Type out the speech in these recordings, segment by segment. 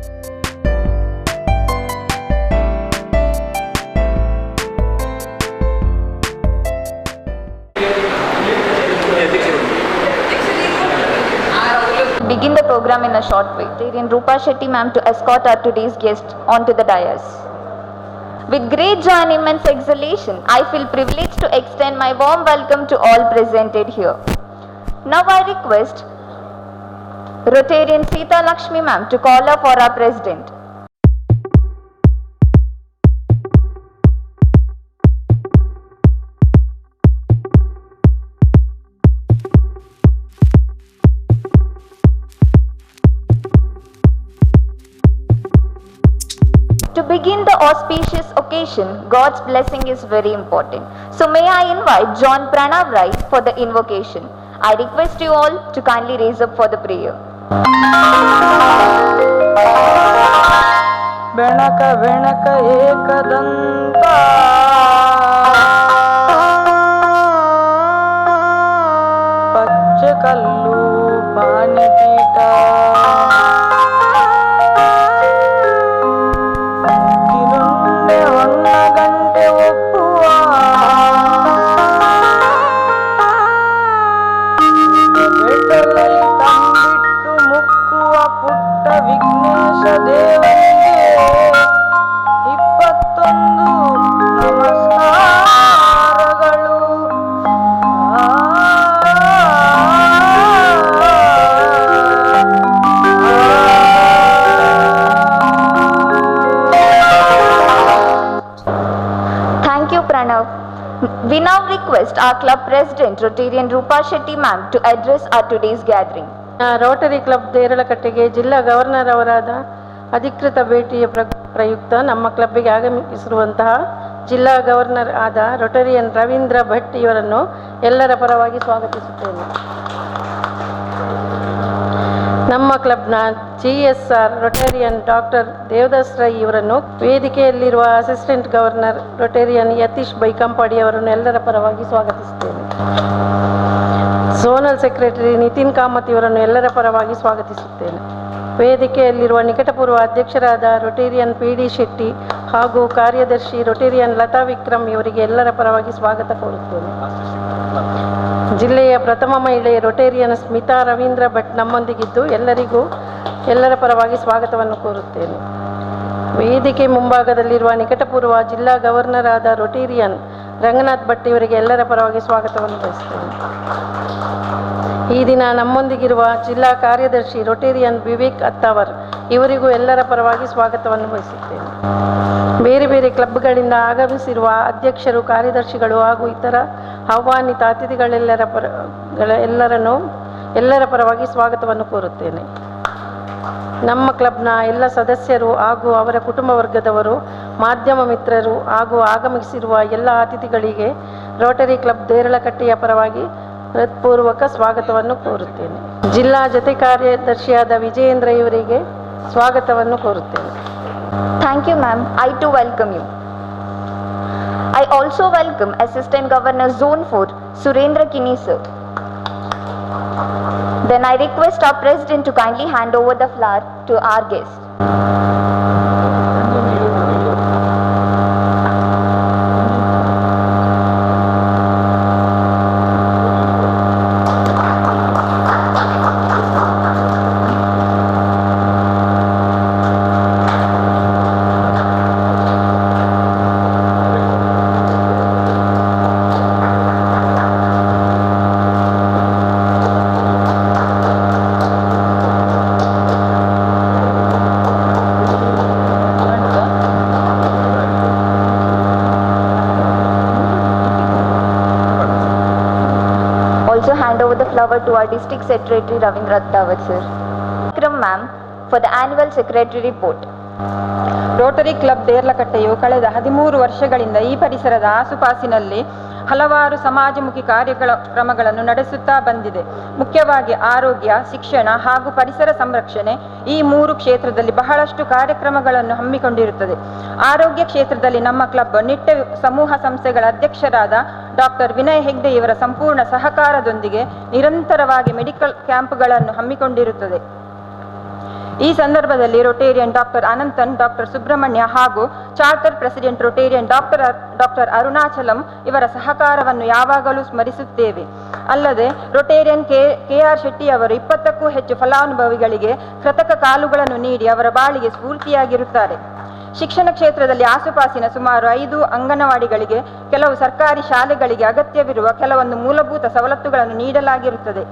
Begin the program in a short way. Rotarian Rupa Shetty ma'am to escort our today's guest onto the dais. With great joy and immense exhilaration, I feel privileged to extend my warm welcome to all presented here. Now I request Rotarian Sita Lakshmi ma'am to call her for our president. To begin the auspicious occasion, God's blessing is very important. So may I invite John Pranav Rai for the invocation. I request you all to kindly raise up for the prayer. ಬೆಣಕ ಬೆಣಕ Ekadanta ಪಚ್ಚೆ ಕಲ್ಲು ಪಾನಿಪೀಠ ಕಿರುಂಡೆ ಹೊನ್ನ ಗಂಟೆ ಒಪ್ಪುವ ಬೆಟ್ಟದಲ್ಲಿ ತಂಬಿಟ್ಟು ಮುಕ್ಕುವ ಪುಟ್ಟ ವಿಘ್ನೇಶ ದೇವನಿಗೆ 21 ನಮಸ್ಕಾರಗಳು. Thank you, Pranav. We now request our club president, Rotarian Rupa Shetty ma'am, to address our today's gathering. Rotary Club ದೇರಳಕಟ್ಟೆಗೆ ಜಿಲ್ಲಾ governor ಅವರಾದ ಅಧಿಕೃತ ಭೇಟಿಯ ಪ್ರಯುಕ್ತ ನಮ್ಮ ಕ್ಲಬ್ಬಿಗೆ ಆಗಮಿಸಿರುವಂತಹ ಜಿಲ್ಲಾ ಗವರ್ನರ್ ಆದ ರೊಟರಿಯನ್ ರವೀಂದ್ರ ಭಟ್ ಇವರನ್ನು ಎಲ್ಲರ ಪರವಾಗಿ ಸ್ವಾಗತಿಸುತ್ತೇನೆ. ನಮ್ಮ ಕ್ಲಬ್ನ GSR Rotarian doctor Devadas Rai ಇವರನ್ನು, ವೇದಿಕೆಯಲ್ಲಿರುವ assistant governor Rotarian Yatish Baikampady ಅವರನ್ನು ಎಲ್ಲರ ಪರವಾಗಿ ಸ್ವಾಗತಿಸುತ್ತೇನೆ. ಝೋನಲ್ ಸೆಕ್ರೆಟರಿ ನಿತಿನ್ ಕಾಮತ್ ಇವರನ್ನು ಎಲ್ಲರ ಪರವಾಗಿ ಸ್ವಾಗತಿಸುತ್ತೇನೆ. ವೇದಿಕೆಯಲ್ಲಿರುವ ನಿಕಟಪೂರ್ವ ಅಧ್ಯಕ್ಷರಾದ ರೊಟೇರಿಯನ್ PD ಶೆಟ್ಟಿ ಹಾಗೂ ಕಾರ್ಯದರ್ಶಿ ರೊಟೇರಿಯನ್ ಲತಾ ವಿಕ್ರಮ್ ಇವರಿಗೆ ಎಲ್ಲರ ಪರವಾಗಿ ಸ್ವಾಗತ ಕೋರುತ್ತೇನೆ. ಜಿಲ್ಲೆಯ ಪ್ರಥಮ ಮಹಿಳೆ ರೊಟೇರಿಯನ್ ಸ್ಮಿತಾ ರವೀಂದ್ರ ಭಟ್ ನಮ್ಮೊಂದಿಗಿದ್ದು ಎಲ್ಲರ ಪರವಾಗಿ ಸ್ವಾಗತವನ್ನು ಕೋರುತ್ತೇನೆ. ವೇದಿಕೆ ಮುಂಭಾಗದಲ್ಲಿರುವ ನಿಕಟಪೂರ್ವ ಜಿಲ್ಲಾ ಗವರ್ನರ್ ಆದ ರೊಟೇರಿಯನ್ ರಂಗನಾಥ್ ಭಟ್ ಇವರಿಗೆ ಎಲ್ಲರ ಪರವಾಗಿ ಸ್ವಾಗತವನ್ನು ಬಯಸುತ್ತೇನೆ. ಈ ದಿನ ನಮ್ಮೊಂದಿಗಿರುವ ಜಿಲ್ಲಾ ಕಾರ್ಯದರ್ಶಿ ರೊಟೇರಿಯನ್ ವಿವೇಕ್ ಅತ್ತಾವರ್ ಇವರಿಗೂ ಎಲ್ಲರ ಪರವಾಗಿ ಸ್ವಾಗತವನ್ನು ಬಯಸುತ್ತೇನೆ. ಬೇರೆ ಬೇರೆ ಕ್ಲಬ್ಗಳಿಂದ ಆಗಮಿಸಿರುವ ಅಧ್ಯಕ್ಷರು, ಕಾರ್ಯದರ್ಶಿಗಳು ಹಾಗೂ ಇತರ ಆಹ್ವಾನಿತ ಎಲ್ಲರ ಪರವಾಗಿ ಸ್ವಾಗತವನ್ನು ಕೋರುತ್ತೇನೆ. ನಮ್ಮ ಕ್ಲಬ್ನ ಎಲ್ಲ ಸದಸ್ಯರು ಹಾಗೂ ಅವರ ಕುಟುಂಬ ವರ್ಗದವರು, ಮಾಧ್ಯಮ ಮಿತ್ರರು ಹಾಗೂ ಆಗಮಿಸಿರುವ ಎಲ್ಲ ಅತಿಥಿಗಳಿಗೆ ರೋಟರಿ ಕ್ಲಬ್ ದೇರಳಕಟ್ಟೆಯ ಪರವಾಗಿ ಹೃತ್ಪೂರ್ವಕ ಸ್ವಾಗತವನ್ನು ಕೋರುತ್ತೇನೆ. ಜಿಲ್ಲಾ ಜೊತೆ ಕಾರ್ಯದರ್ಶಿಯಾದ ವಿಜಯೇಂದ್ರ ಇವರಿಗೆ ಸ್ವಾಗತವನ್ನು ಕೋರುತ್ತೇನೆ. Thank you, ma'am. I too welcome you. I also welcome Assistant Governor Zone 4, Surendra Kini sir. Then I request our President to kindly hand over the flower to our guest. Hand over the flower to our District Secretary Ravindra Attawar sir. Vikram ma'am for the annual secretary report. Rotary Club ದೇರ್ಲಕಟ್ಟೆಯು ಕಳೆದ 13 ವರ್ಷಗಳಿಂದ ಈ ಪರಿಸರದ ಆಸುಪಾಸಿನಲ್ಲಿ ಹಲವಾರು ಸಮಾಜಮುಖಿ ಕಾರ್ಯಕ್ರಮಗಳನ್ನು ನಡೆಸುತ್ತಾ ಬಂದಿದೆ. ಮುಖ್ಯವಾಗಿ ಆರೋಗ್ಯ, ಶಿಕ್ಷಣ ಹಾಗೂ ಪರಿಸರ ಸಂರಕ್ಷಣೆ ಈ 3 ಕ್ಷೇತ್ರದಲ್ಲಿ ಬಹಳಷ್ಟು ಕಾರ್ಯಕ್ರಮಗಳನ್ನು ಹಮ್ಮಿಕೊಂಡಿರುತ್ತದೆ. ಆರೋಗ್ಯ ಕ್ಷೇತ್ರದಲ್ಲಿ ನಮ್ಮ ಕ್ಲಬ್ ನಿಟ್ಟೆ ಸಮೂಹ ಸಂಸ್ಥೆಗಳ ಅಧ್ಯಕ್ಷರಾದ ಡಾಕ್ಟರ್ ವಿನಯ್ ಹೆಗ್ಡೆ ಇವರ ಸಂಪೂರ್ಣ ಸಹಕಾರದೊಂದಿಗೆ ನಿರಂತರವಾಗಿ ಮೆಡಿಕಲ್ ಕ್ಯಾಂಪ್ಗಳನ್ನು ಹಮ್ಮಿಕೊಂಡಿರುತ್ತದೆ. ಈ ಸಂದರ್ಭದಲ್ಲಿ Rotarian doctor Ananthan, doctor Subrahmanya ಹಾಗೂ charter president Rotarian doctor Arunachalam ಇವರ ಸಹಕಾರವನ್ನು ಯಾವಾಗಲೂ ಸ್ಮರಿಸುತ್ತೇವೆ. ಅಲ್ಲದೆ ರೊಟೇರಿಯನ್ KR ಶೆಟ್ಟಿ ಅವರು 20ಕ್ಕೂ ಹೆಚ್ಚು ಫಲಾನುಭವಿಗಳಿಗೆ ಕೃತಕ ಕಾಲುಗಳನ್ನು ನೀಡಿ ಅವರ ಬಾಳಿಗೆ ಸ್ಫೂರ್ತಿಯಾಗಿರುತ್ತಾರೆ. ಶಿಕ್ಷಣ ಕ್ಷೇತ್ರದಲ್ಲಿ ಆಸುಪಾಸಿನ ಸುಮಾರು 5 ಅಂಗನವಾಡಿಗಳಿಗೆ, ಕೆಲವು ಸರ್ಕಾರಿ ಶಾಲೆಗಳಿಗೆ ಅಗತ್ಯವಿರುವ ಕೆಲವೊಂದು ಮೂಲಭೂತ ಸವಲತ್ತುಗಳನ್ನು ನೀಡಲಾಗಿರುತ್ತದೆ.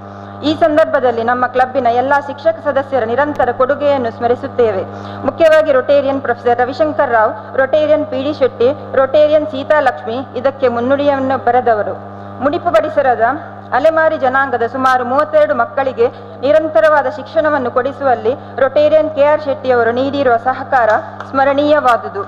ಈ ಸಂದರ್ಭದಲ್ಲಿ ನಮ್ಮ ಕ್ಲಬ್ಬಿನ ಎಲ್ಲ ಶಿಕ್ಷಕ ಸದಸ್ಯರ ನಿರಂತರ ಕೊಡುಗೆಯನ್ನು ಸ್ಮರಿಸುತ್ತೇವೆ. ಮುಖ್ಯವಾಗಿ Rotarian professor Ravishankar Rao, Rotarian PD Shetty, Rotarian Seethalakshmi ಇದಕ್ಕೆ ಮುನ್ನುಡಿಯನ್ನು ಬರೆದವರು. ಮುಡಿಪು ಪರಿಸರದ ಅಲೆಮಾರಿ ಜನಾಂಗದ ಸುಮಾರು 32 ಮಕ್ಕಳಿಗೆ ನಿರಂತರವಾದ ಶಿಕ್ಷಣವನ್ನು ಕೊಡಿಸುವಲ್ಲಿ ರೊಟೇರಿಯನ್ KR ಶೆಟ್ಟಿಯವರು ನೀಡಿರುವ ಸಹಕಾರ ಸ್ಮರಣೀಯವಾದುದು.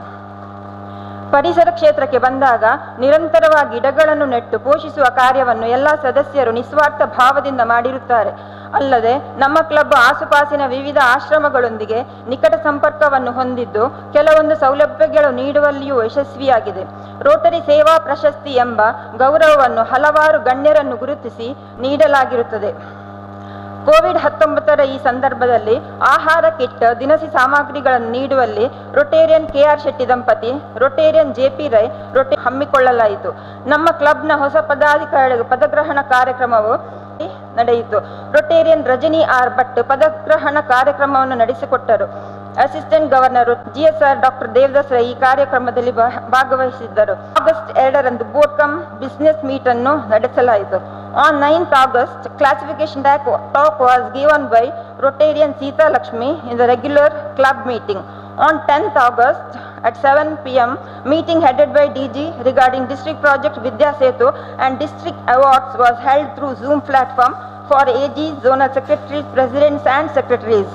ಪರಿಸರ ಕ್ಷೇತ್ರಕ್ಕೆ ಬಂದಾಗ ನಿರಂತರವಾಗಿ ಗಿಡಗಳನ್ನು ನೆಟ್ಟು ಪೋಷಿಸುವ ಕಾರ್ಯವನ್ನು ಎಲ್ಲ ಸದಸ್ಯರು ನಿಸ್ವಾರ್ಥ ಭಾವದಿಂದ ಮಾಡಿರುತ್ತಾರೆ. ಅಲ್ಲದೆ ನಮ್ಮ ಕ್ಲಬ್ ಆಸುಪಾಸಿನ ವಿವಿಧ ಆಶ್ರಮಗಳೊಂದಿಗೆ ನಿಕಟ ಸಂಪರ್ಕವನ್ನು ಹೊಂದಿದ್ದು ಕೆಲವೊಂದು ಸೌಲಭ್ಯಗಳು ನೀಡುವಲ್ಲಿಯೂ ಯಶಸ್ವಿಯಾಗಿದೆ. ರೋಟರಿ ಸೇವಾ ಪ್ರಶಸ್ತಿ ಎಂಬ ಗೌರವವನ್ನು ಹಲವಾರು ಗಣ್ಯರನ್ನು ಗುರುತಿಸಿ ನೀಡಲಾಗಿರುತ್ತದೆ. ಕೋವಿಡ್-19 ಈ ಸಂದರ್ಭದಲ್ಲಿ ಆಹಾರ ಕಿಟ್, ದಿನಸಿ ಸಾಮಗ್ರಿಗಳನ್ನು ನೀಡುವಲ್ಲಿ ರೊಟೇರಿಯನ್ KR ಶೆಟ್ಟಿ ದಂಪತಿ, ರೊಟೇರಿಯನ್ JP ರೈ ಹಮ್ಮಿಕೊಳ್ಳಲಾಯಿತು. ನಮ್ಮ ಕ್ಲಬ್ನ ಹೊಸ ಪದಾಧಿಕಾರಿಗಳ ಪದಗ್ರಹಣ ಕಾರ್ಯಕ್ರಮವು ನಡೆಯಿತು. ರೊಟೇರಿಯನ್ ರಜನಿ R ಭಟ್ ಪದಗ್ರಹಣ ಕಾರ್ಯಕ್ರಮವನ್ನು ನಡೆಸಿಕೊಟ್ಟರು. Assistant governor GSR doctor Devadas Rai ಈ ಕಾರ್ಯಕ್ರಮದಲ್ಲಿ ಭಾಗವಹಿಸಿದ್ದರು. ಆಗಸ್ಟ್ 2ರಂದು ಬೋಟ್ ಕಮ್ ಬಿಸಿನೆಸ್ ಮೀಟ್ ಅನ್ನು ನಡೆಸಲಾಯಿತು. On 9th August, classification talk was given by Rotarian Sita Lakshmi in the regular club meeting. On 10th August at 7 p.m, meeting headed by DG regarding district project Vidya Setu and district awards was held through Zoom platform for AG, zonal secretaries, presidents and secretaries.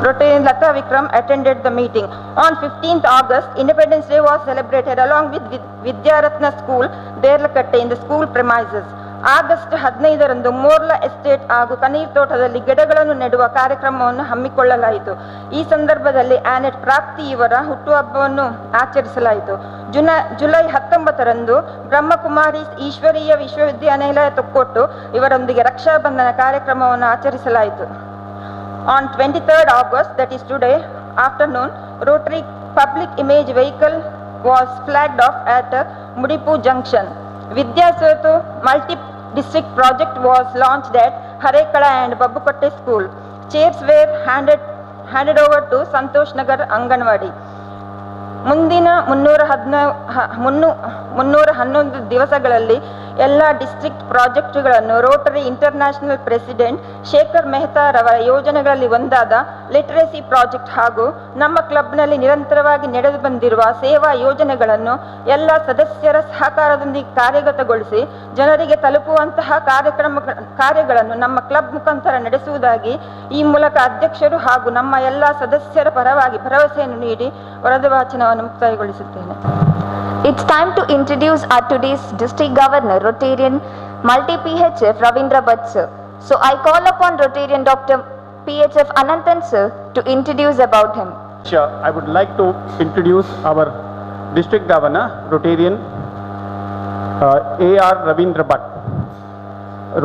Rotarian Lata Vikram attended the meeting. On 15th August, Independence Day was celebrated along with Vidyaratna School, Derlakatte in the school premises. August 15ರಂದು Morla estate ಹಾಗೂ ಕನೀರ್ ತೋಟದಲ್ಲಿ ಗಿಡಗಳನ್ನು ನೆಡುವ ಕಾರ್ಯಕ್ರಮವನ್ನು ಹಮ್ಮಿಕೊಳ್ಳಲಾಯಿತು. ಈ ಸಂದರ್ಭದಲ್ಲಿ ಆನೆಟ್ ಪ್ರಾಪ್ತಿ ಇವರ ಹುಟ್ಟುಹಬ್ಬವನ್ನು ಆಚರಿಸಲಾಯಿತು. ಜುಲೈ 19ರಂದು ಬ್ರಹ್ಮಕುಮಾರಿ ಈಶ್ವರೀಯ ವಿಶ್ವವಿದ್ಯಾನಿಲಯ ತೊಕ್ಕೊಟ್ಟು ಇವರೊಂದಿಗೆ ರಕ್ಷಾಬಂಧನ ಕಾರ್ಯಕ್ರಮವನ್ನು ಆಚರಿಸಲಾಯಿತು. On 23rd August, that is today afternoon, Rotary public image vehicle was flagged off at Mudipu Junction. Vidya Setu multi-district project was launched at Harekala and Babbukotte School. Chairs were handed over to Santosh Nagar Anganwadi. ಮುಂದಿನ 311 ದಿವಸಗಳಲ್ಲಿ ಎಲ್ಲ district ಪ್ರಾಜೆಕ್ಟ್ಗಳನ್ನು Rotary International president Shekhar Mehta ರವರ ಯೋಜನೆಗಳಲ್ಲಿ ಒಂದಾದ literacy project ಹಾಗೂ ನಮ್ಮ ಕ್ಲಬ್ನಲ್ಲಿ ನಿರಂತರವಾಗಿ ನಡೆದು ಬಂದಿರುವ ಸೇವಾ ಯೋಜನೆಗಳನ್ನು ಎಲ್ಲ ಸದಸ್ಯರ ಸಹಕಾರದೊಂದಿಗೆ ಕಾರ್ಯಗತಗೊಳಿಸಿ ಜನರಿಗೆ ತಲುಪುವಂತಹ ಕಾರ್ಯಗಳನ್ನು ನಮ್ಮ ಕ್ಲಬ್ ಮುಖಾಂತರ ನಡೆಸುವುದಾಗಿ ಈ ಮೂಲಕ ಅಧ್ಯಕ್ಷರು ಹಾಗೂ ನಮ್ಮ ಎಲ್ಲ ಸದಸ್ಯರ ಪರವಾಗಿ ಭರವಸೆಯನ್ನು ನೀಡಿ ವರದಿ ವಾಚನವನ್ನು ಮುಕ್ತಾಯಗೊಳಿಸುತ್ತೇನೆ. It's time to introduce our today's district governor, Rotarian multi-PHF Ravindra Bhatt sir. So I call upon Rotarian Dr. PHF Ananthan sir to introduce about him. Sure, I would like to introduce our district governor, Rotarian A.R. Ravindra Bhatt.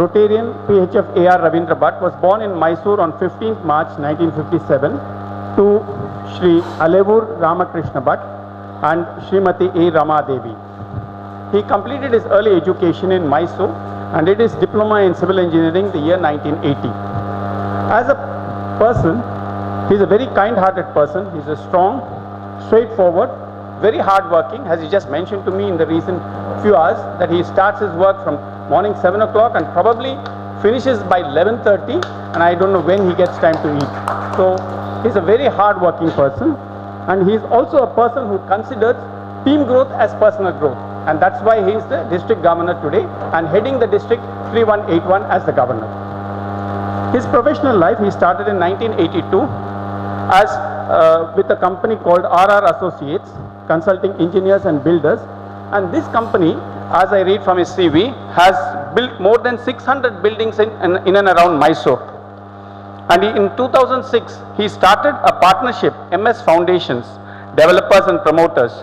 Rotarian PHF A.R. Ravindra Bhatt was born in Mysore on 15th March 1957 to Shri Alevur Ramakrishna Bhatt and Srimati A. Rama Devi. He completed his early education in Mysore and did his diploma in civil engineering the year 1980. As a person, he is a very kind-hearted person. He is a strong, straightforward, very hard-working, as he just mentioned to me in the recent few hours, that he starts his work from morning 7 o'clock and probably finishes by 11:30, and I don't know when he gets time to eat. So he is a very hard-working person. And he is also a person who considers team growth as personal growth. And that's why he is the district governor today and heading the district 3181 as the governor. His professional life, he started in 1982 as with a company called RR Associates, consulting engineers and builders. And this company, as I read from his CV, has built more than 600 buildings in and around Mysore. And in 2006, he started a partnership, MS Foundations, developers and promoters.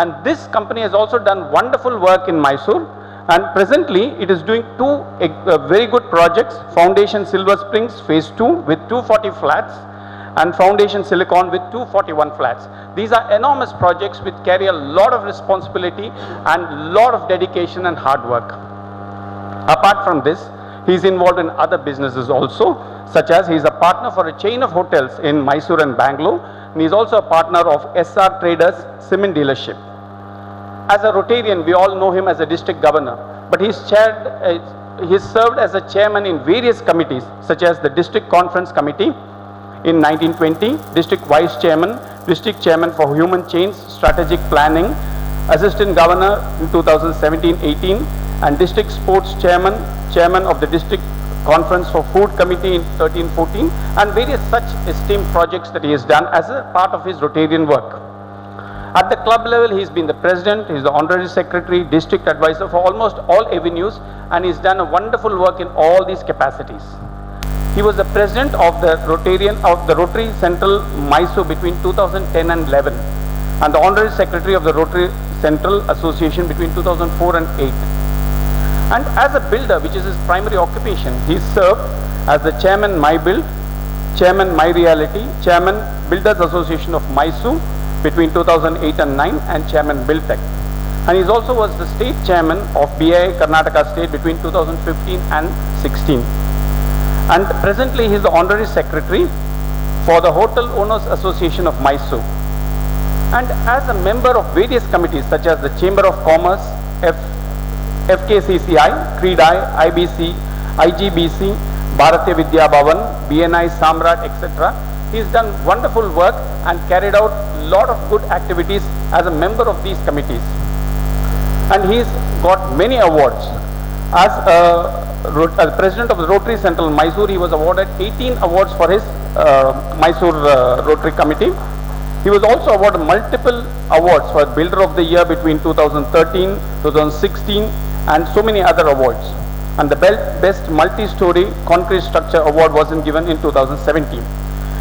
And this company has also done wonderful work in Mysore. And presently, it is doing two very good projects, Foundation Silver Springs Phase 2 with 240 flats and Foundation Silicon with 241 flats. These are enormous projects which carry a lot of responsibility and lot of dedication and hard work. Apart from this, he is involved in other businesses also, such as he is a partner for a chain of hotels in Mysore and Bangalore, and he is also a partner of SR Traders Cement Dealership. As a Rotarian, we all know him as a district governor, but he's served as a chairman in various committees, such as the District Conference Committee in 1920, District Vice Chairman, District Chairman for Human Chains, Strategic Planning, Assistant Governor in 2017-18, and District Sports Chairman, Chairman of the District Conference for Food Committee in 13-14, and various such esteemed projects that he has done as a part of his Rotarian work. At the club level, he's been the president, he's the honorary secretary, district advisor for almost all avenues, and he's done a wonderful work in all these capacities. He was the president of the Rotary Central Mysore between 2010 and 11, and the honorary secretary of the Rotary Central Association between 2004 and 8. And as a builder, which is his primary occupation, he served as the chairman MyBuild, chairman My Reality, chairman Builders Association of Mysore between 2008 and 9, and chairman Buildtech. And he also was the state chairman of BIA Karnataka State between 2015 and 16. And presently he is the honorary secretary for the Hotel Owners Association of Mysore. And as a member of various committees such as the Chamber of Commerce, FKCCI, CREDAI, IBC, IGBC, Bharatiya Vidya Bhavan, BNI, Samrat, etc. He has done wonderful work and carried out a lot of good activities as a member of these committees. And he's got many awards. As president of the Rotary Central Mysore, he was awarded 18 awards for his Mysore Rotary Committee. He was also awarded multiple awards for Builder of the Year between 2013, 2016, and so many other awards. And the Best Multi-Story Concrete Structure Award was given in 2017.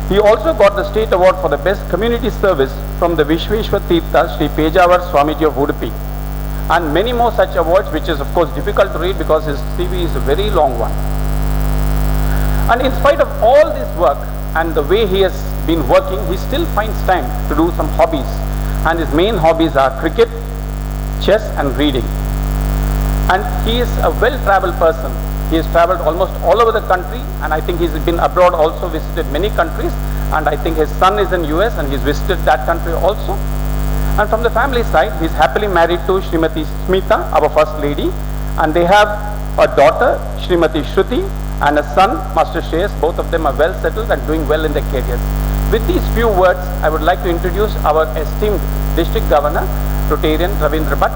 He also got the state award for the best community service from the Vishweshwar Tirtha Sri Pejavar Swamiji of Udupi, and many more such awards, which is of course difficult to read because his CV is a very long one. And in spite of all this work and the way he has been working, he still finds time to do some hobbies, and his main hobbies are cricket, chess and reading. And he is a well-traveled person. He has traveled almost all over the country, and I think he's been abroad also, visited many countries, and I think his son is in US and he's visited that country also. And from the family side, he's happily married to Srimati Smita, our first lady, and they have a daughter, Srimati Shruti, and a son, Master Shreyas. Both of them are well settled and doing well in their careers. With these few words, I would like to introduce our esteemed District Governor, Rotarian Ravindra Bhatt,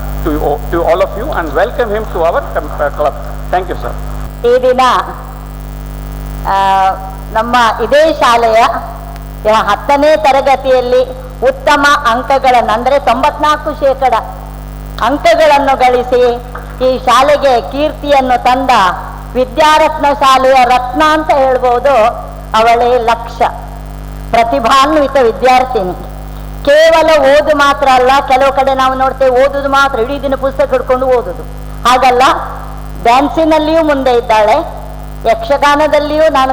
to all of you, and welcome him to our club. Thank you, sir. ಈ ದಿನ ನಮ್ಮ ಇದೇ ಶಾಲೆಯ 10ನೇ ತರಗತಿಯಲ್ಲಿ ಉತ್ತಮ ಅಂಕಗಳನ್ನು ಅಂದರೆ 94% ಅಂಕಗಳನ್ನು ಗಳಿಸಿ ಈ ಶಾಲೆಗೆ ಕೀರ್ತಿಯನ್ನು ತಂದ ವಿದ್ಯಾರತ್ನ ಶಾಲೆಯ ರತ್ನ ಅಂತ ಹೇಳ್ಬೋದು ಅವಳೇ ಲಕ್ಷ್ಯ. ಪ್ರತಿಭಾನ್ವಿತ ವಿದ್ಯಾರ್ಥಿನಿ. ಕೇವಲ ಓದು ಮಾತ್ರ ಅಲ್ಲ, ಕೆಲವು ಕಡೆ ನಾವು ನೋಡ್ತೇವೆ ಓದುದು ಮಾತ್ರ, ಇಡೀ ದಿನ ಪುಸ್ತಕ ಹಿಡ್ಕೊಂಡು ಓದುದು. ಹಾಗಲ್ಲ, ಡ್ಯಾನ್ಸಿನಲ್ಲಿಯೂ ಮುಂದೆ ಇದ್ದಾಳೆ, ಯಕ್ಷಗಾನದಲ್ಲಿಯೂ ನಾನು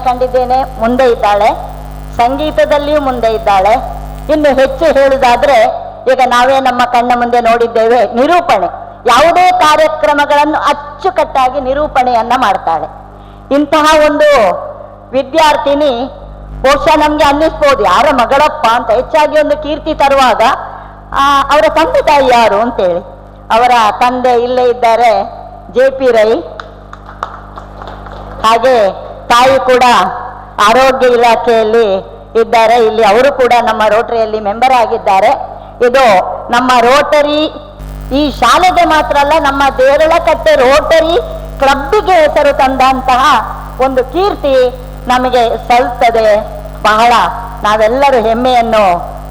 ಕಂಡಿದ್ದೇನೆ ಮುಂದೆ ಇದ್ದಾಳೆ, ಸಂಗೀತದಲ್ಲಿಯೂ ಮುಂದೆ ಇದ್ದಾಳೆ. ಇನ್ನು ಹೆಚ್ಚು ಹೇಳುವುದಾದ್ರೆ, ಈಗ ನಾವೇ ನಮ್ಮ ಕಣ್ಣ ಮುಂದೆ ನೋಡಿದ್ದೇವೆ ನಿರೂಪಣೆ, ಯಾವುದೇ ಕಾರ್ಯಕ್ರಮಗಳನ್ನು ಅಚ್ಚುಕಟ್ಟಾಗಿ ನಿರೂಪಣೆಯನ್ನ ಮಾಡ್ತಾಳೆ. ಇಂತಹ ಒಂದು ವಿದ್ಯಾರ್ಥಿನಿ ಬಹುಶಃ ನಮ್ಗೆ ಅನ್ನಿಸ್ಬೋದು ಯಾರ ಮಗಳಪ್ಪ ಅಂತ. ಹೆಚ್ಚಾಗಿ ಒಂದು ಕೀರ್ತಿ ತರುವಾಗ ಅವರ ತಂದೆ ತಾಯಿ ಯಾರು ಅಂತೇಳಿ. ಅವರ ತಂದೆ ಇಲ್ಲೇ ಇದ್ದಾರೆ, JP ರೈ. ಹಾಗೆ ತಾಯಿ ಕೂಡ ಆರೋಗ್ಯ ಇಲಾಖೆಯಲ್ಲಿ ಇದ್ದಾರೆ. ಇಲ್ಲಿ ಅವರು ಕೂಡ ನಮ್ಮ ರೋಟರಿಯಲ್ಲಿ ಮೆಂಬರ್ ಆಗಿದ್ದಾರೆ. ಇದು ನಮ್ಮ ರೋಟರಿ ಈ ಶಾಲೆಗೆ ಮಾತ್ರ ಅಲ್ಲ, ನಮ್ಮ ದೇರಳಕಟ್ಟೆ ರೋಟರಿ ಕ್ಲಬ್ಬಿಗೆ ಹೆಸರು ತಂದಂತಹ ಒಂದು ಕೀರ್ತಿ ನಮಗೆ ಸಲ್ತದೆ. ಬಹಳ ನಾವೆಲ್ಲರೂ ಹೆಮ್ಮೆಯನ್ನು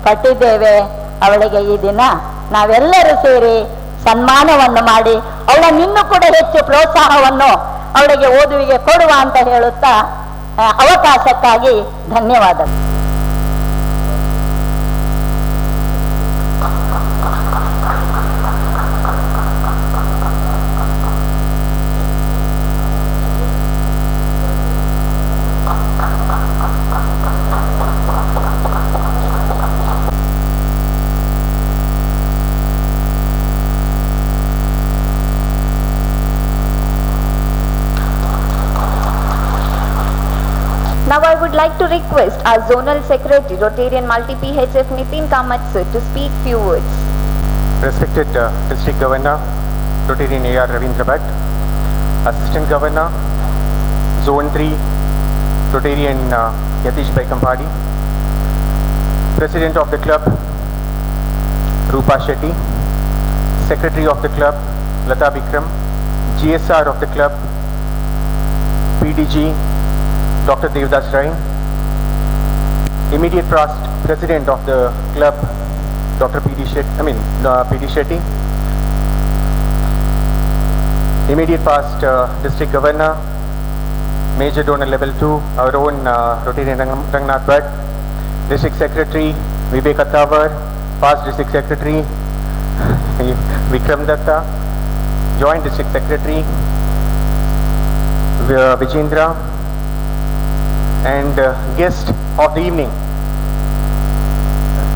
ಪಟ್ಟಿದ್ದೇವೆ. ಅವಳಿಗೆ ಈ ದಿನ ನಾವೆಲ್ಲರೂ ಸೇರಿ ಸನ್ಮಾನವನ್ನು ಮಾಡಿ ಅವಳನ್ನಿನ್ನೂ ಕೂಡ ಹೆಚ್ಚು ಪ್ರೋತ್ಸಾಹವನ್ನು ಅವಳಿಗೆ ಓದುವಿಗೆ ಕೊಡುವ ಅಂತ ಹೇಳುತ್ತಾ ಅವಕಾಶಕ್ಕಾಗಿ ಧನ್ಯವಾದಗಳು. request our Zonal Secretary, Rotarian Multi-PHF Nitin Kamath sir, to speak few words. Respected District Governor, Rotarian A.R. Ravindra Bhatt, Assistant Governor, Zone 3, Rotarian Yatish Bhai Kampadi, President of the club, Rupa Shetty, Secretary of the club, Lata Vikram, GSR of the club, PDG, Dr. Devdas Rai, immediate past President of the club, Dr. PD Shetty, immediate past District Governor, Major Donor Level 2, our own Rotarian Rangnath Bhatt, District Secretary, Vivek Attawar, past District Secretary, Vikram Datta, Joint District Secretary, Vijendra, and guest of the evening,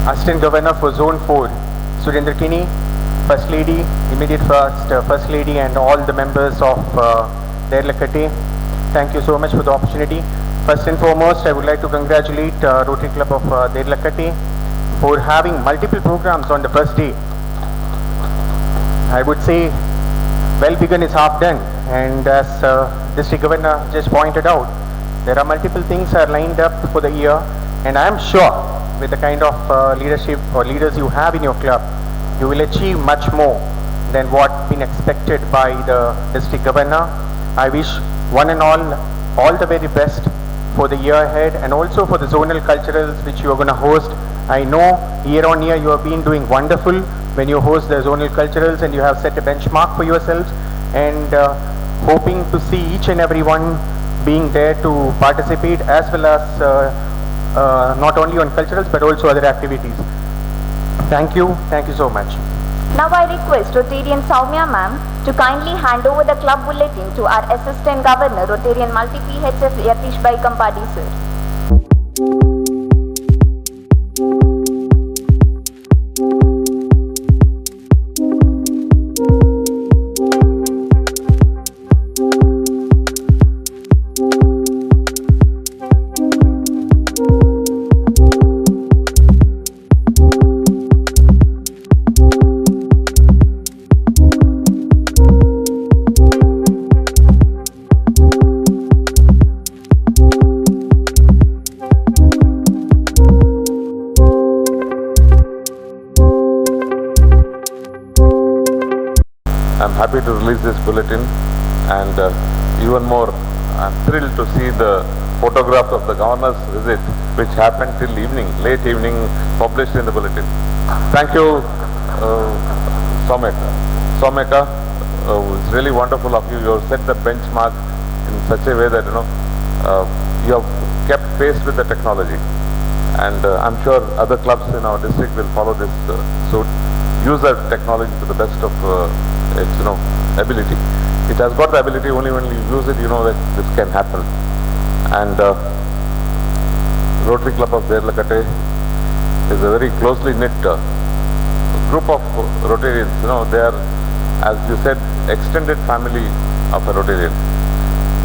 Assistant Governor for Zone 4, Surendra Kini, First Lady, immediate First Lady, and all the members of Derlakate. Thank you so much for the opportunity. First and foremost, I would like to congratulate Rotary Club of Derlakate for having multiple programs on the first day. I would say, well begun is half done, and as District Governor just pointed out, there are multiple things are lined up for the year, and I am sure with the kind of leadership or leaders you have in your club, you will achieve much more than what been expected by the District Governor. I wish one and all the very best for the year ahead, and also for the zonal culturals which you are going to host. I know year on year you have been doing wonderful when you host the zonal culturals, and you have set a benchmark for yourselves, and hoping to see each and every one being there to participate, as well as not only on culturals but also other activities. Thank you so much. Now I request Rotarian Soumya ma'am to kindly hand over the club bulletin to our Assistant Governor, Rotarian Multi-PHF Yatish Bhai Kampadi sir. I'm happy to release this bulletin, and even more, I'm thrilled to see the photograph of the governor's visit, which happened till evening, late evening, published in the bulletin. Thank you, Someka. It's really wonderful of you. You have set the benchmark in such a way that you have kept pace with the technology, and I'm sure other clubs in our district will follow this suit. Use that technology to the best of its ability. It has got the ability only when you use it, that this can happen. And Rotary Club of Derlakate is a very closely knit group of Rotarians. They are, as you said, extended family of a Rotarian.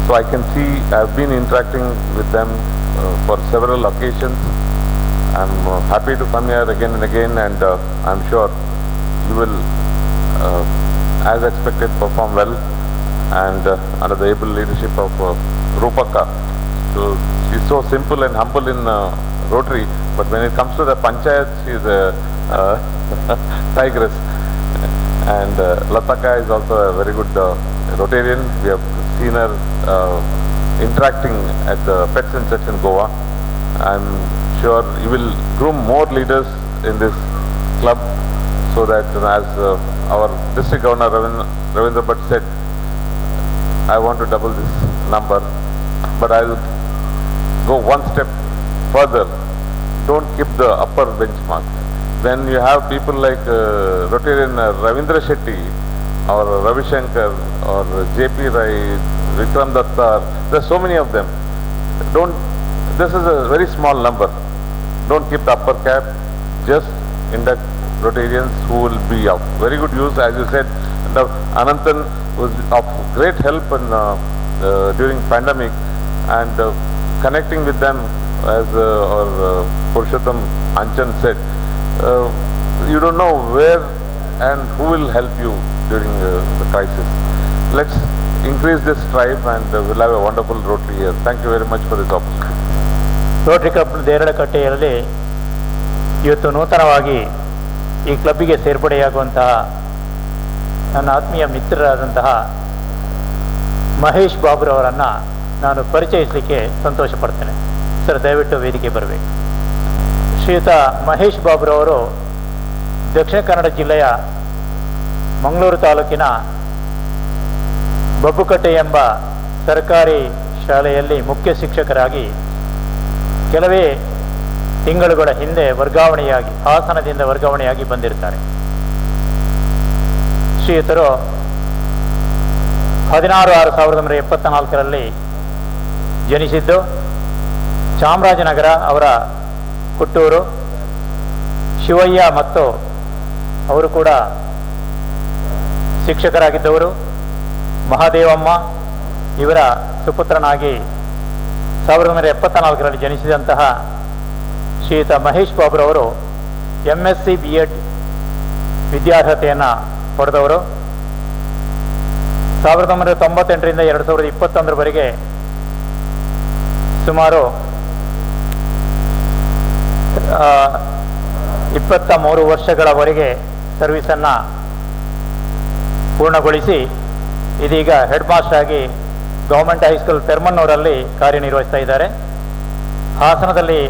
So I can see, I've been interacting with them for several occasions. I'm happy to come here again and again, and I'm sure you will, as expected, perform well, and under the able leadership of Rupaka. So she's so simple and humble in Rotary, but when it comes to the panchayat, she's a tigress. And Lataka is also a very good Rotarian. We have seen her interacting at the Pets and Church in Goa. I'm sure you will groom more leaders in this club, so that as our District Governor Ravindra Bhatt said, I want to double this number, but I'll go one step further. Don't keep the upper benchmark. When you have people like Rotarian Ravindra Shetty, or Ravi Shankar, or JP Rai, Vikram Datta, there's so many of them. This is a very small number. Don't keep the upper cap, just induct Rotarians who will be of very good use. As you said, Ananthan was of great help in, during pandemic, and connecting with them as our Purushottam Anchan said, you don't know where and who will help you during the crisis. Let's increase this tribe and we'll have a wonderful Rotary here. Thank you very much for this opportunity. Rotary Club ದೇರಳಕಟ್ಟೆಯಲ್ಲಿ ಇವತ್ತು ನೂತನವಾಗಿ ಈ ಕ್ಲಬ್ಬಿಗೆ ಸೇರ್ಪಡೆಯಾಗುವಂತಹ ನನ್ನ ಆತ್ಮೀಯ ಮಿತ್ರರಾದಂತಹ ಮಹೇಶ್ ಬಾಬುರವರನ್ನು ನಾನು ಪರಿಚಯಿಸಲಿಕ್ಕೆ ಸಂತೋಷ ಪಡ್ತೇನೆ. Sir, ದಯವಿಟ್ಟು ವೇದಿಕೆ ಬರಬೇಕು. ಶ್ರೀಯುತ ಮಹೇಶ್ ಬಾಬುರವರು ದಕ್ಷಿಣ ಕನ್ನಡ ಜಿಲ್ಲೆಯ ಮಂಗಳೂರು ತಾಲೂಕಿನ ಬಬ್ಬುಕಟ್ಟೆ ಎಂಬ ಸರ್ಕಾರಿ ಶಾಲೆಯಲ್ಲಿ ಮುಖ್ಯ ಶಿಕ್ಷಕರಾಗಿ ಕೆಲವೇ ತಿಂಗಳುಗಳ ಹಿಂದೆ ವರ್ಗಾವಣೆಯಾಗಿ ಹಾಸನದಿಂದ ವರ್ಗಾವಣೆಯಾಗಿ ಬಂದಿರ್ತಾರೆ. ಶ್ರೀಯುತರು 16/6/1974 ಜನಿಸಿದ್ದು ಚಾಮರಾಜನಗರ ಅವರ ಹುಟ್ಟೂರು. ಶಿವಯ್ಯ ಮತ್ತು ಅವರು ಕೂಡ ಶಿಕ್ಷಕರಾಗಿದ್ದವರು. ಮಹಾದೇವಮ್ಮ ಇವರ ಸುಪುತ್ರನಾಗಿ 1974 ಜನಿಸಿದಂತಹ ಶ್ರೀಯುತ ಮಹೇಶ್ ಬಾಬುರವರು MSc B.Ed ವಿದ್ಯಾರ್ಹತೆಯನ್ನು ಪಡೆದವರು. 1998ರಿಂದ 2021 ಸುಮಾರು 23 ವರ್ಷಗಳವರೆಗೆ ಸರ್ವಿಸನ್ನು ಪೂರ್ಣಗೊಳಿಸಿ ಇದೀಗ ಹೆಡ್ ಮಾಸ್ಟರ್ ಆಗಿ ಗೌರ್ಮೆಂಟ್ ಹೈಸ್ಕೂಲ್ ಪೆರ್ಮನ್ನೂರಲ್ಲಿ ಕಾರ್ಯನಿರ್ವಹಿಸ್ತಾ ಇದ್ದಾರೆ. ಹಾಸನದಲ್ಲಿ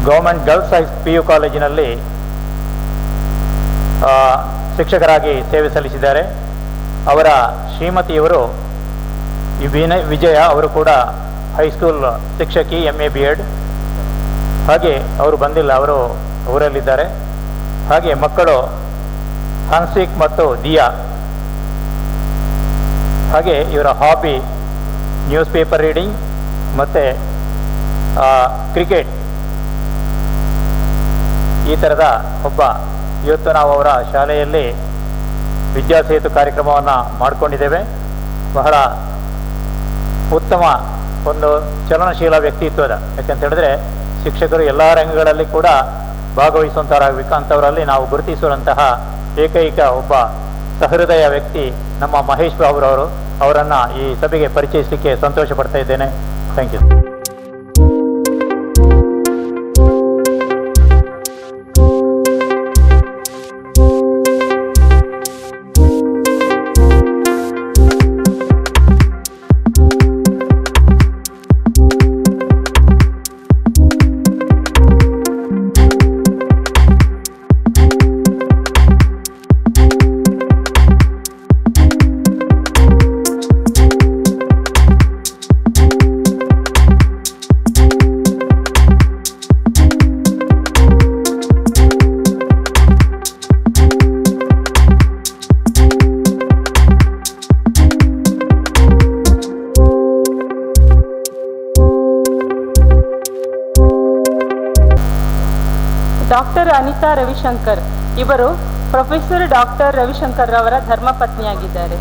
ಗೌರ್ಮೆಂಟ್ ಗರ್ಲ್ಸ್ PU ಕಾಲೇಜಿನಲ್ಲಿ ಶಿಕ್ಷಕರಾಗಿ ಸೇವೆ ಸಲ್ಲಿಸಿದ್ದಾರೆ. ಅವರ ಶ್ರೀಮತಿಯವರು ವಿಜಯ, ಅವರು ಕೂಡ ಹೈಸ್ಕೂಲ್ ಶಿಕ್ಷಕಿ MA B.Ed. ಹಾಗೆ ಅವರು ಬಂದಿಲ್ಲ, ಅವರು ಊರಲ್ಲಿದ್ದಾರೆ. ಹಾಗೆ ಮಕ್ಕಳು ಹನ್ಸಿಕ್ ಮತ್ತು ದಿಯಾ. ಹಾಗೆ ಇವರ ಹಾಬಿ ನ್ಯೂಸ್ ಪೇಪರ್ ರೀಡಿಂಗ್ ಮತ್ತು ಕ್ರಿಕೆಟ್. ಈ ಥರದ ಒಬ್ಬ ಇವತ್ತು ನಾವು ಅವರ ಶಾಲೆಯಲ್ಲಿ ವಿದ್ಯಾಸೇತು ಕಾರ್ಯಕ್ರಮವನ್ನು ಮಾಡಿಕೊಂಡಿದ್ದೇವೆ. ಬಹಳ ಉತ್ತಮ ಒಂದು ಚಲನಶೀಲ ವ್ಯಕ್ತಿತ್ವದ, ಯಾಕಂತ ಹೇಳಿದ್ರೆ ಶಿಕ್ಷಕರು ಎಲ್ಲ ರಂಗಗಳಲ್ಲಿ ಕೂಡ ಭಾಗವಹಿಸುವಂಥವರಾಗಬೇಕು. ಅಂಥವರಲ್ಲಿ ನಾವು ಗುರುತಿಸುವಂತಹ ಏಕೈಕ ಒಬ್ಬ ಸಹೃದಯ ವ್ಯಕ್ತಿ ನಮ್ಮ ಮಹೇಶ್ ಬಾಬುರವರು. ಅವರನ್ನು ಈ ಸಭೆಗೆ ಪರಿಚಯಿಸಲಿಕ್ಕೆ ಸಂತೋಷ ಪಡ್ತಾ ಇದ್ದೇನೆ. Thank you. Doctor Anita Ravishankar ಇವರು ಪ್ರೊಫೆಸರ್ ಡಾಕ್ಟರ್ ರವಿಶಂಕರ್ ಅವರ ಧರ್ಮಪತ್ನಿಯಾಗಿದ್ದಾರೆ.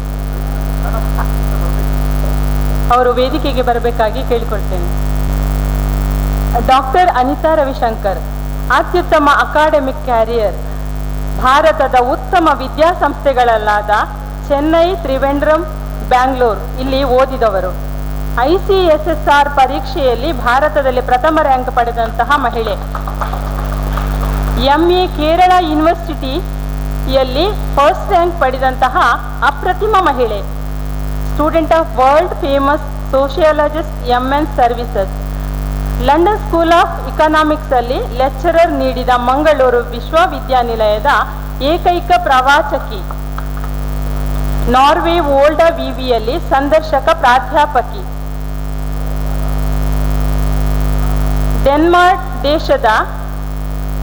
ಅವರು ವೇದಿಕೆಗೆ ಬರಬೇಕಾಗಿ ಕೇಳಿಕೊಳ್ತೇನೆ. ಡಾಕ್ಟರ್ ಅನಿತಾ ರವಿಶಂಕರ್ ಅತ್ಯುತ್ತಮ ಅಕಾಡೆಮಿಕ್ ಕ್ಯಾರಿಯರ್, ಭಾರತದ ಉತ್ತಮ ವಿದ್ಯಾಸಂಸ್ಥೆಗಳಲ್ಲಾದ ಚೆನ್ನೈ, ತ್ರಿವೆಂಡ್ರಂ, ಬ್ಯಾಂಗ್ಳೂರ್ ಇಲ್ಲಿ ಓದಿದವರು. ICSSR ಪರೀಕ್ಷೆಯಲ್ಲಿ ಭಾರತದಲ್ಲಿ ಪ್ರಥಮ ರ್ಯಾಂಕ್ ಪಡೆದಂತಹ ಮಹಿಳೆ. MA ಕೇರಳ ಯೂನಿವರ್ಸಿಟಿಯಲ್ಲಿ ಫಸ್ಟ್ ರ್ಯಾಂಕ್ ಪಡೆದಂತಹ ಅಪ್ರತಿಮ ಮಹಿಳೆ. Student of world famous sociologist MN services. London school of economics ಅಲ್ಲಿ ಲೆಕ್ಚರರ್ ನೀಡಿದ ಮಂಗಳೂರು ವಿಶ್ವವಿದ್ಯಾನಿಲಯದ ಏಕೈಕ ಪ್ರವಾಚಕಿ. ನಾರ್ವೆ ವೋಲ್ಡಾ ವಿವಿಯಲ್ಲಿ ಸಂದರ್ಶಕ ಪ್ರಾಧ್ಯಾಪಕಿ. ಡೆನ್ಮಾರ್ಕ್ ದೇಶದ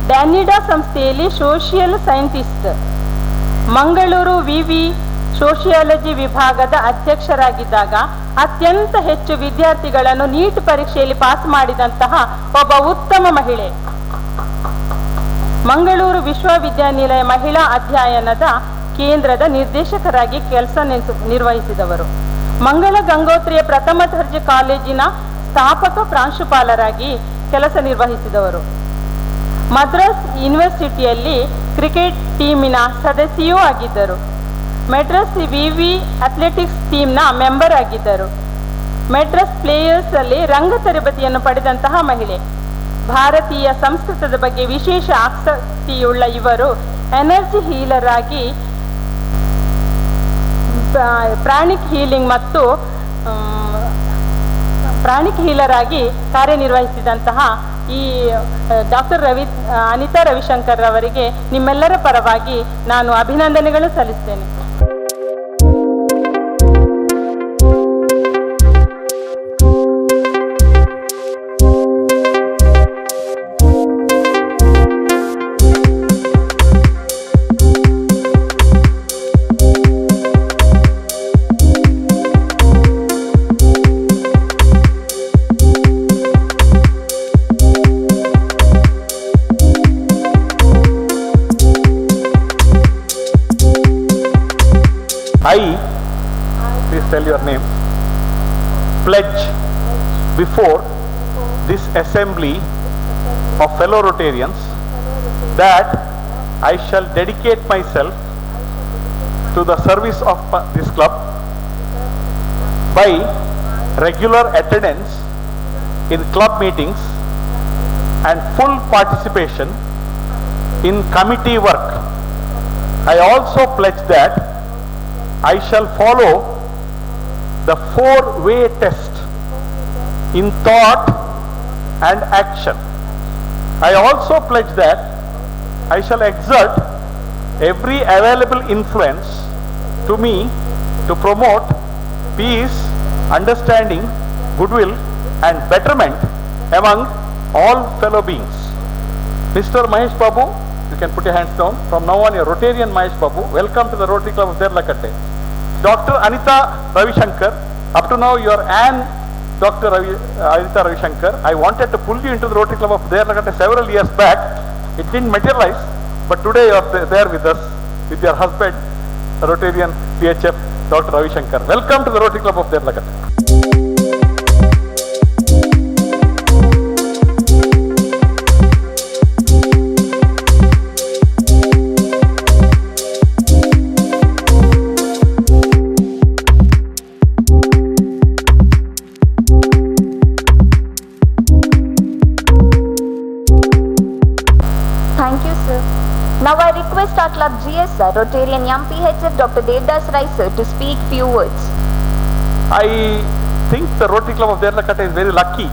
ಡ್ಯಾನಿಡಾ ಸಂಸ್ಥೆಯಲ್ಲಿ ಸೋಷಿಯಲ್ ಸೈಂಟಿಸ್ಟ್. ಮಂಗಳೂರು ವಿವಿ ಸೋಷಿಯಾಲಜಿ ವಿಭಾಗದ ಅಧ್ಯಕ್ಷರಾಗಿದ್ದಾಗ ಅತ್ಯಂತ ಹೆಚ್ಚು ವಿದ್ಯಾರ್ಥಿಗಳನ್ನು ನೀಟ್ ಪರೀಕ್ಷೆಯಲ್ಲಿ ಪಾಸ್ ಮಾಡಿದಂತಹ ಒಬ್ಬ ಉತ್ತಮ ಮಹಿಳೆ. ಮಂಗಳೂರು ವಿಶ್ವವಿದ್ಯಾನಿಲಯ ಮಹಿಳಾ ಅಧ್ಯಯನದ ಕೇಂದ್ರದ ನಿರ್ದೇಶಕರಾಗಿ ಕೆಲಸ ನಿರ್ವಹಿಸಿದವರು. ಮಂಗಳ ಗಂಗೋತ್ರಿಯ ಪ್ರಥಮ ದರ್ಜೆ ಕಾಲೇಜಿನ ಸ್ಥಾಪಕ ಪ್ರಾಂಶುಪಾಲರಾಗಿ ಕೆಲಸ ನಿರ್ವಹಿಸಿದವರು. ಮದ್ರಾಸ್ ಯೂನಿವರ್ಸಿಟಿಯಲ್ಲಿ ಕ್ರಿಕೆಟ್ ಟೀಮಿನ ಸದಸ್ಯೆಯೂ ಆಗಿದ್ದರು. ಮೆಡ್ರಾಸ್ ವಿವಿ ಅಥ್ಲೆಟಿಕ್ಸ್ ಟೀಮ್ನ ಮೆಂಬರ್ ಆಗಿದ್ದರು. ಮೆಡ್ರಾಸ್ ಪ್ಲೇಯರ್ಸ್ ಅಲ್ಲಿ ರಂಗ ತರಬೇತಿಯನ್ನು ಪಡೆದಂತಹ ಮಹಿಳೆ. ಭಾರತೀಯ ಸಂಸ್ಕೃತದ ಬಗ್ಗೆ ವಿಶೇಷ ಆಸಕ್ತಿಯುಳ್ಳ ಇವರು ಎನರ್ಜಿ ಹೀಲರ್ ಆಗಿ ಪ್ರಾಣಿಕ್ ಹೀಲರ್ ಆಗಿ ಕಾರ್ಯನಿರ್ವಹಿಸಿದಂತಹ ಈ ಡಾಕ್ಟರ್ ಅನಿತಾ ರವಿಶಂಕರ್ ಅವರಿಗೆ ನಿಮ್ಮೆಲ್ಲರ ಪರವಾಗಿ ನಾನು ಅಭಿನಂದನೆಗಳು ಸಲ್ಲಿಸ್ತೇನೆ. I, please tell your name, pledge before this assembly of fellow Rotarians that I shall dedicate myself to the service of this club by regular attendance in club meetings and full participation in committee work. I also pledge that I shall follow the 4-way test in thought and action. I also pledge that I shall exert every available influence to me to promote peace, understanding, goodwill and betterment among all fellow beings. Mr. Mahesh Babu, you can put your hands down. From now on, you're Rotarian Mahesh Babu. Welcome to the Rotary Club of Derlakatte. Dr. Anita Ravishankar, up to now you are an Dr. Anita Ravishankar. I wanted to pull you into the Rotary Club of Derlakatte several years back. It didn't materialize, but today you are there with us, with your husband, Rotarian PHF, Dr. Ravishankar. Welcome to the Rotary Club of Derlakatte. Thank you, sir. Now I request our club GSR, Rotarian MPHF, Dr. Devdas Rai, sir, to speak few words. I think the Rotary Club of Derlakatte is very lucky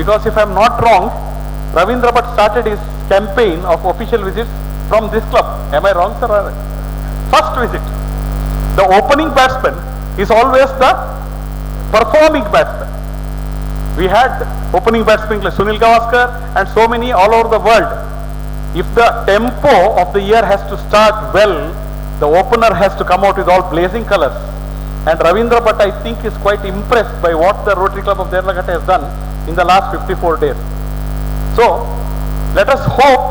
because if I am not wrong, Ravindra Bhatt started his campaign of official visits from this club. Am I wrong, sir? First visit. The opening batsman is always the performing batsman. We had opening batsmen like Sunil Gavaskar and so many all over the world. If the tempo of the year has to start well, the opener has to come out with all blazing colors. And Ravindra Bhatt, I think, is quite impressed by what the Rotary Club of Derlakatte has done in the last 54 days. So, let us hope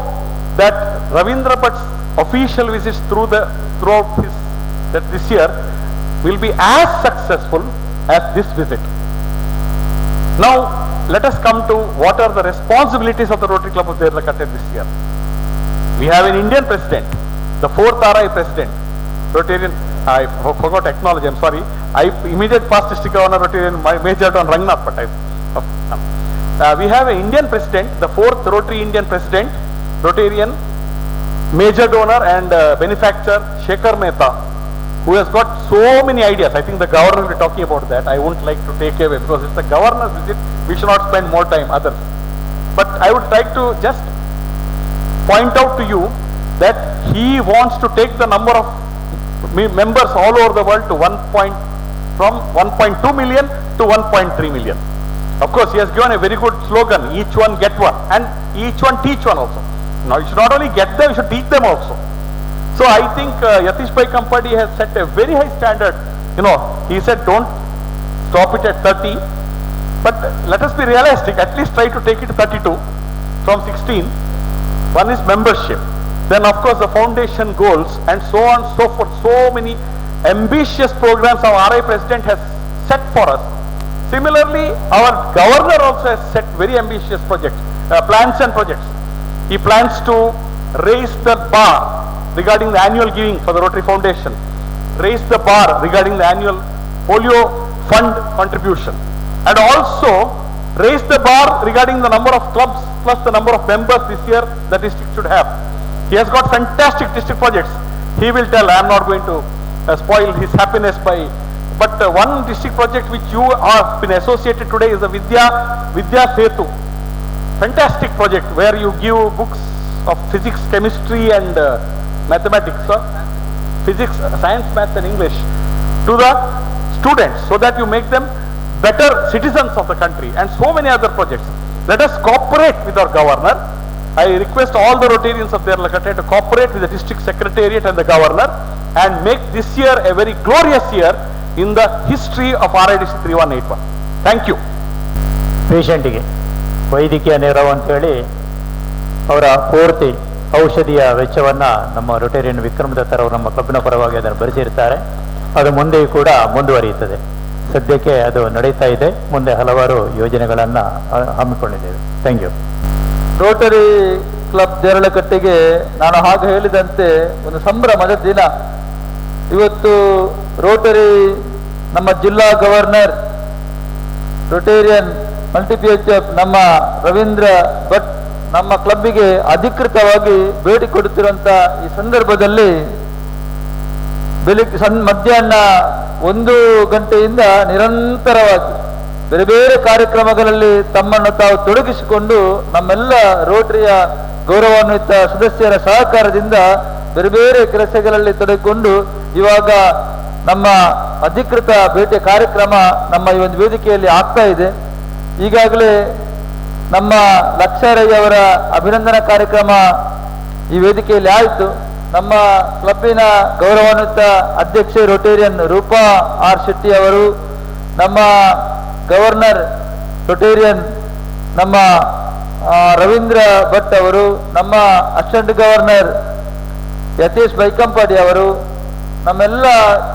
that Ravindra Bhatt's official visits throughout this year will be as successful as this visit. Now, let us come to what are the responsibilities of the Rotary Club of Derlakatte this year. We have an Indian president, the 4th RI president, Rotarian, I forgot technology, I'm sorry. Immediate past district governor, Rotarian Major Don Rangnath Patel. We have an Indian president, the 4th Rotary Indian president, Rotarian major donor and benefactor Shekhar Mehta, who has got so many ideas. I think the governor will be talking about that. I won't like to take away because it's the governor's visit. We should not spend more time others. But I would like to just point out to you that he wants to take the number of members all over the world to from 1.2 million to 1.3 million. Of course, he has given a very good slogan, each one get one, and each one teach one also. Now, you should not only get them, you should teach them also. So, I think Yatish Bhai Kampadi has set a very high standard. You know, he said don't stop it at 30, but let us be realistic, at least try to take it to 32 from 16. One is membership. Then of course the foundation goals and so on and so forth. So many ambitious programs our RI president has set for us. Similarly, our governor also has set very ambitious projects, plans and projects. He plans to raise the bar regarding the annual giving for the Rotary Foundation, raise the bar regarding the annual polio fund contribution, and also raise the bar regarding the number of clubs plus the number of members this year the district should have. He has got fantastic district projects. He will tell, I am not going to spoil his happiness by, but one district project which you have been associated today is the Vidya Setu. Fantastic project where you give books of physics, chemistry and mathematics, physics, science, maths and English to the students so that you make them better citizens of the country, and so many other projects. Let us cooperate with our governor. I request all the Rotarians of Derlakatte to cooperate with the district secretariat and the governor and make this year a very glorious year in the history of RIDC 3181. Thank you. ಪೇಷಂಟಿಗೆ ವೈದ್ಯಕೀಯ ನೆರವು ಅಂತೇಳಿ ಅವರ ಪೂರ್ತಿ ಔಷಧಿಯ ವೆಚ್ಚವನ್ನು ನಮ್ಮ Rotarian Vikram ದತ್ತರ್ ಅವರು ನಮ್ಮ ಕ್ಲಬ್ನ ಪರವಾಗಿ ಅದನ್ನು ಭರಿಸಿರ್ತಾರೆ. ಅದು ಮುಂದೆಯೂ ಕೂಡ ಮುಂದುವರಿಯುತ್ತದೆ. ಸದ್ಯಕ್ಕೆ ಅದು ನಡೀತಾ ಇದೆ. ಮುಂದೆ ಹಲವಾರು ಯೋಜನೆಗಳನ್ನು ಹಮ್ಮಿಕೊಂಡಿದ್ದೇವೆ. Thank you. ರೋಟರಿ ಕ್ಲಬ್ ದೇರಳಕಟ್ಟೆಗೆ ನಾನು ಹಾಗೆ ಹೇಳಿದಂತೆ ಒಂದು ಸಂಭ್ರಮದ ದಿನ. ಇವತ್ತು ರೋಟರಿ ನಮ್ಮ ಜಿಲ್ಲಾ ಗವರ್ನರ್ ರೊಟೇರಿಯನ್ ಮಲ್ಟಿಪಿಎಚ್ಎಫ್ ನಮ್ಮ ರವೀಂದ್ರ ಭಟ್ ನಮ್ಮ ಕ್ಲಬ್ಬಿಗೆ ಅಧಿಕೃತವಾಗಿ ಭೇಟಿ ಕೊಡುತ್ತಿರುವಂತ ಈ ಸಂದರ್ಭದಲ್ಲಿ ಬೆಳಿಗ್ಗೆ ಮಧ್ಯಾಹ್ನ 1 ಗಂಟೆಯಿಂದ ನಿರಂತರವಾಗಿ ಬೇರೆ ಬೇರೆ ಕಾರ್ಯಕ್ರಮಗಳಲ್ಲಿ ತಮ್ಮನ್ನು ತಾವು ತೊಡಗಿಸಿಕೊಂಡು ನಮ್ಮೆಲ್ಲ ರೋಟರಿಯ ಗೌರವಾನ್ವಿತ ಸದಸ್ಯರ ಸಹಕಾರದಿಂದ ಬೇರೆ ಬೇರೆ ಕೆಲಸಗಳಲ್ಲಿ ತೊಡಗಿಕೊಂಡು ಇವಾಗ ನಮ್ಮ ಅಧಿಕೃತ ಭೇಟಿಯ ಕಾರ್ಯಕ್ರಮ ನಮ್ಮ ಈ ಒಂದು ವೇದಿಕೆಯಲ್ಲಿ ಆಗ್ತಾ ಇದೆ. ಈಗಾಗಲೇ ನಮ್ಮ ಲಕ್ಷಾರಯ್ಯ ಅವರ ಅಭಿನಂದನಾ ಕಾರ್ಯಕ್ರಮ ಈ ವೇದಿಕೆಯಲ್ಲಿ ಆಯಿತು. ನಮ್ಮ ಕ್ಲಬ್ಬಿನ ಗೌರವಾನ್ವಿತ ಅಧ್ಯಕ್ಷೆ ರೊಟೇರಿಯನ್ ರೂಪಾ ಆರ್ ಶೆಟ್ಟಿ ಅವರು, ನಮ್ಮ ಗವರ್ನರ್ ರೊಟೇರಿಯನ್ ನಮ್ಮ ರವೀಂದ್ರ ಭಟ್ ಅವರು, ನಮ್ಮ ಅಸಿಸ್ಟೆಂಟ್ ಗವರ್ನರ್ ಯತೀಶ್ ಬೈಕಂಪಾಡಿ ಅವರು, ನಮ್ಮೆಲ್ಲ